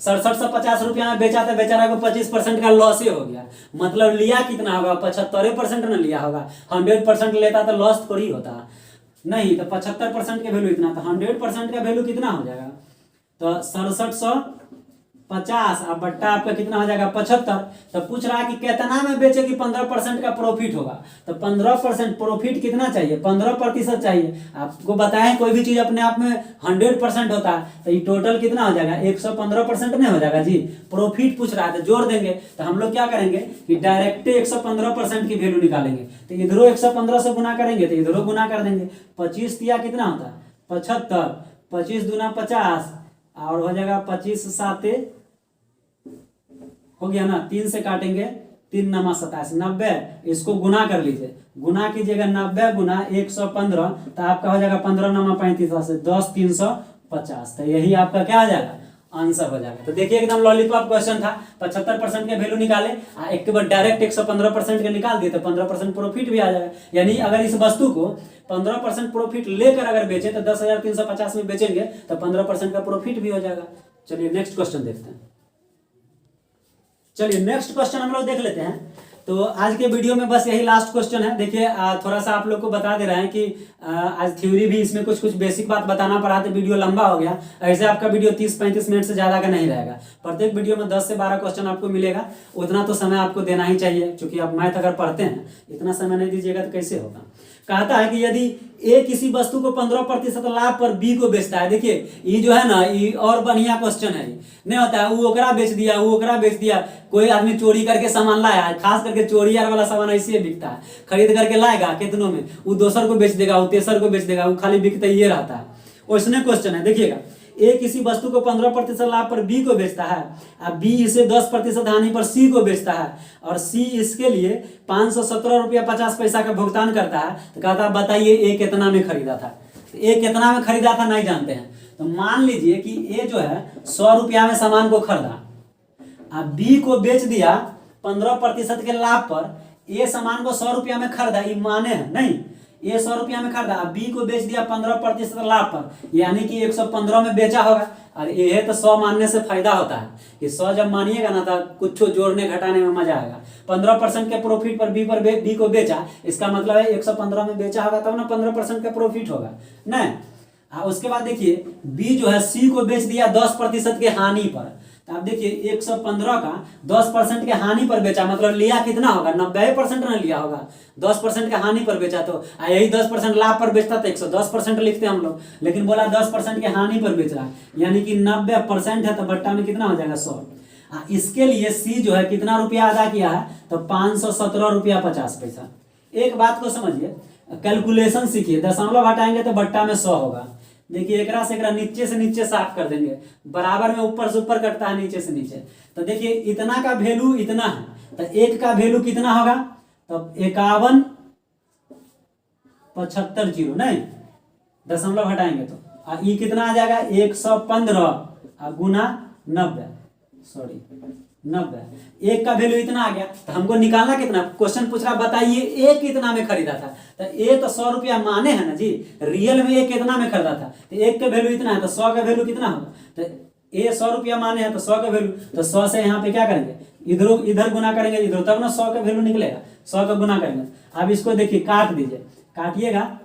6750 रुपया में बेचा था, बेचारा को 25% का लॉस ही हो गया, मतलब लिया कितना होगा, 75% ना लिया होगा। 100% लेता तो लॉस थोड़ी होता नहीं, तो 75% का वैल्यू इतना, तो 100% का वैल्यू कितना हो जाएगा, तो 6750 अब बट्टा आपका कितना हो जाएगा 75। तो पूछ रहा है कि कितना में बेचे कि 15% का प्रॉफिट होगा, तो 15% प्रॉफिट कितना चाहिए, 15% चाहिए। आपको बताएं कोई भी चीज अपने आप में 100% होता है, तो ये टोटल कितना हो जाएगा, 115% नहीं हो जाएगा जी। प्रॉफिट पूछ रहा है तो जोड़ देंगे, तो हम लोग क्या करेंगे कि डायरेक्ट 115% की वैल्यू निकालेंगे, तो इधरों 115 से गुना करेंगे तो इधरों गुना कर देंगे। 25 दिया कितना होता है 75, 25 दूना 50 और हो जाएगा 25 7 हो गया ना, 3 से काटेंगे 3 नमा 27, 90, इसको गुना कर लीजिए, गुना कीजिएगा 90 गुना 115, तो आपका हो जाएगा 15 नमा 35 से 10 350, तो यही आपका क्या आ जाएगा आंसर हो जाएगा। तो देखिए एकदम लॉलीपॉप क्वेश्चन था, 75% के वैल्यू निकाले, एक बार डायरेक्ट 115% के निकाल दिए तो 15% प्रॉफिट भी आ जाएगा। यानी अगर इस वस्तु को 15% प्रॉफिट लेकर अगर बेचे तो 10,350 में बेचेंगे तो 15% का प्रॉफिट भी हो जाएगा। चलिए नेक्स्ट क्वेश्चन देखते हैं। चलिए नेक्स्ट क्वेश्चन हम लोग देख लेते हैं। तो आज के वीडियो में बस यही लास्ट क्वेश्चन है। देखिए थोड़ा सा आप लोग को बता दे रहे हैं कि आज थ्योरी भी इसमें कुछ कुछ बेसिक बात बताना पड़ा, तो वीडियो लंबा हो गया। ऐसे आपका वीडियो 30-35 मिनट से ज़्यादा का नहीं रहेगा। प्रत्येक वीडियो में 10 से 12 क्वेश्चन आपको मिलेगा, उतना तो समय आपको देना ही चाहिए, क्योंकि आप मैथ अगर पढ़ते हैं इतना समय नहीं दीजिएगा तो कैसे होगा। कहता है कि यदि ए किसी वस्तु को 15% लाभ पर बी को बेचता है। देखिए ये जो है ना, ये और बढ़िया क्वेश्चन है, नहीं होता है वो ओकरा बेच दिया, वो ओकरा बेच दिया। कोई आदमी चोरी करके सामान लाया है, खास करके चोरी यार वाला सामान ऐसे बिकता है, खरीद करके लाएगा कितनों में, वो दूसर को बेच देगा, वो तेसर को बेच देगा, वो खाली बिकता ये रहता है। वैसने क्वेश्चन है, देखिएगा ए किसी वस्तु को 15% लाभ पर बी को बेचता है, अब बी इसे 10% हानि पर सी को बेचता है, और सी इसके लिए 517 रुपया 50 पैसा का भुगतान करता है। तो कहता है बताइए ए कितना में खरीदा था। तो ए कितना में खरीदा था नहीं जानते हैं, तो मान लीजिए कि ए जो है 100 रुपया में सामान को खरीदा, अब बी को बेच दिया 15% के लाभ पर ए सामान को 100 रुपया में खरीदा, ये माने है नहीं, ए 100 रुपया में खरीदा, बी को बेच दिया 15% लाभ पर, यानी कि 115 में बेचा होगा। और ये तो 100 मानने से फायदा होता है कि 100 जब मानिएगा ना तो कुछ जोड़ने घटाने में मजा आएगा। 15% के प्रॉफिट पर बी को बेचा, इसका मतलब है 115 में बेचा होगा तब ना 15% का प्रॉफिट होगा नहीं। उसके बाद देखिए बी जो है सी को बेच दिया 10% के हानि पर, तो आप देखिए 115 का 10% के हानि पर बेचा, मतलब लिया कितना होगा, 90% ना लिया होगा, 10% के हानि पर बेचा। तो यही 10% लाभ पर बेचता तो 110% लिखते हम लोग, लेकिन बोला 10% के हानि पर बेच रहा, यानी कि 90% है, तो बट्टा में कितना हो जाएगा 100। इसके लिए सी जो है कितना रुपया अदा किया है, तो 517 रुपया 50 पैसा। एक बात को समझिए, कैलकुलेशन सीखिए, दशमलव हटाएंगे तो बट्टा में 100 होगा। देखिए एकरा से एकरा नीचे से नीचे साफ कर देंगे, बराबर में ऊपर से ऊपर कटता है नीचे से नीचे, तो देखिए इतना का वैल्यू इतना है, तो एक का वैल्यू कितना होगा, तो 5175 जीरो नहीं, दशमलव हटाएंगे तो ये कितना आ जाएगा 115 गुना 90, सॉरी 90, एक का वैल्यू इतना आ गया। तो हमको निकालना कितना, क्वेश्चन पूछ रहा बताइए ए कितना में खरीदा था, तो ए तो 100 रुपया माने है ना जी, रियल में ए कितना में खरीदा था, तो एक का वैल्यू इतना है, तो 100 का वैल्यू कितना होगा, तो ए 100 रुपया माने है तो 100 का वैल्यू, तो 100 से यहाँ पे क्या करेंगे, इधर गुना करेंगे इधर, तब ना 100 का वैल्यू निकलेगा, 100 का गुना करेंगे। अब इसको देखिए काट दीजिए, काटिएगा,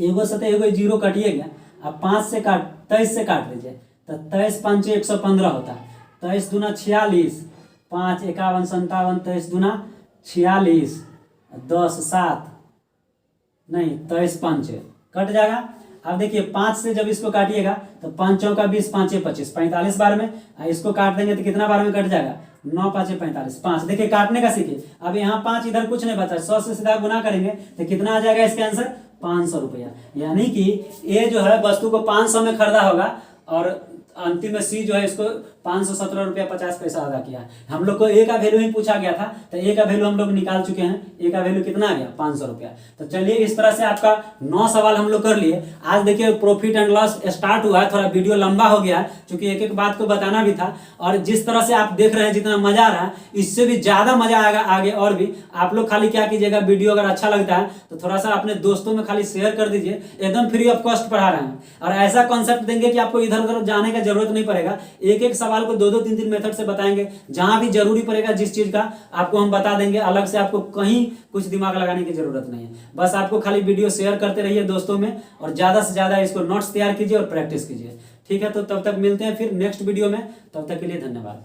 एगो से तो एगो जीरो कटिएगा, अब 5 से 23 से काट दीजिए, तो 23 5 115 होता है, 23 दूना 46, 5 51 57, 23 दूना 46, 10 7 नहीं 23 5 कट जाएगा। अब देखिए 5 से जब इसको काटिएगा तो 5 चौका 20, 5 25, 45 बार में, इसको काट देंगे तो कितना बार में कट जाएगा, 9 5 45, 5। देखिए काटने का सीखिए, अब यहाँ 5 इधर कुछ नहीं बचा, 100 से सीधा गुना करेंगे तो कितना आ जाएगा इसका आंसर 500 रुपया। यानी कि ये जो है वस्तु को 500 में खरीदा होगा और अंतिम में सी जो है इसको 517 रुपया 50 पैसा अदा किया। हम लोग को ए का वैल्यू ही पूछा गया था, तो ए का वैल्यू हम लोग निकाल चुके हैं, ए का वैल्यू कितना आ गया 500 रुपया। तो चलिए इस तरह से आपका 9 सवाल हम लोग कर लिए। आज देखिए प्रॉफिट एंड लॉस स्टार्ट हुआ है, थोड़ा वीडियो लंबा हो गया है क्योंकि एक एक बात को बताना भी था, और जिस तरह से आप देख रहे हैं जितना मजा आ रहा है इससे भी ज्यादा मजा आएगा आगे। और भी आप लोग खाली क्या कीजिएगा, वीडियो अगर अच्छा लगता है तो थोड़ा सा अपने दोस्तों में खाली शेयर कर दीजिए, एकदम फ्री ऑफ कॉस्ट पढ़ा रहे हैं, और ऐसा कॉन्सेप्ट देंगे कि आपको इधर उधर जाने का जरूरत नहीं पड़ेगा। एक एक सवाल को 2 2 3 3 मेथड से बताएंगे, जहां भी जरूरी पड़ेगा जिस चीज का आपको हम बता देंगे, अलग से आपको कहीं कुछ दिमाग लगाने की जरूरत नहीं है। बस आपको खाली वीडियो शेयर करते रहिए दोस्तों में, और ज्यादा से ज्यादा इसको नोट्स तैयार कीजिए और प्रैक्टिस कीजिए। ठीक है, तो तब तक मिलते हैं फिर नेक्स्ट वीडियो में, तब तक के लिए धन्यवाद।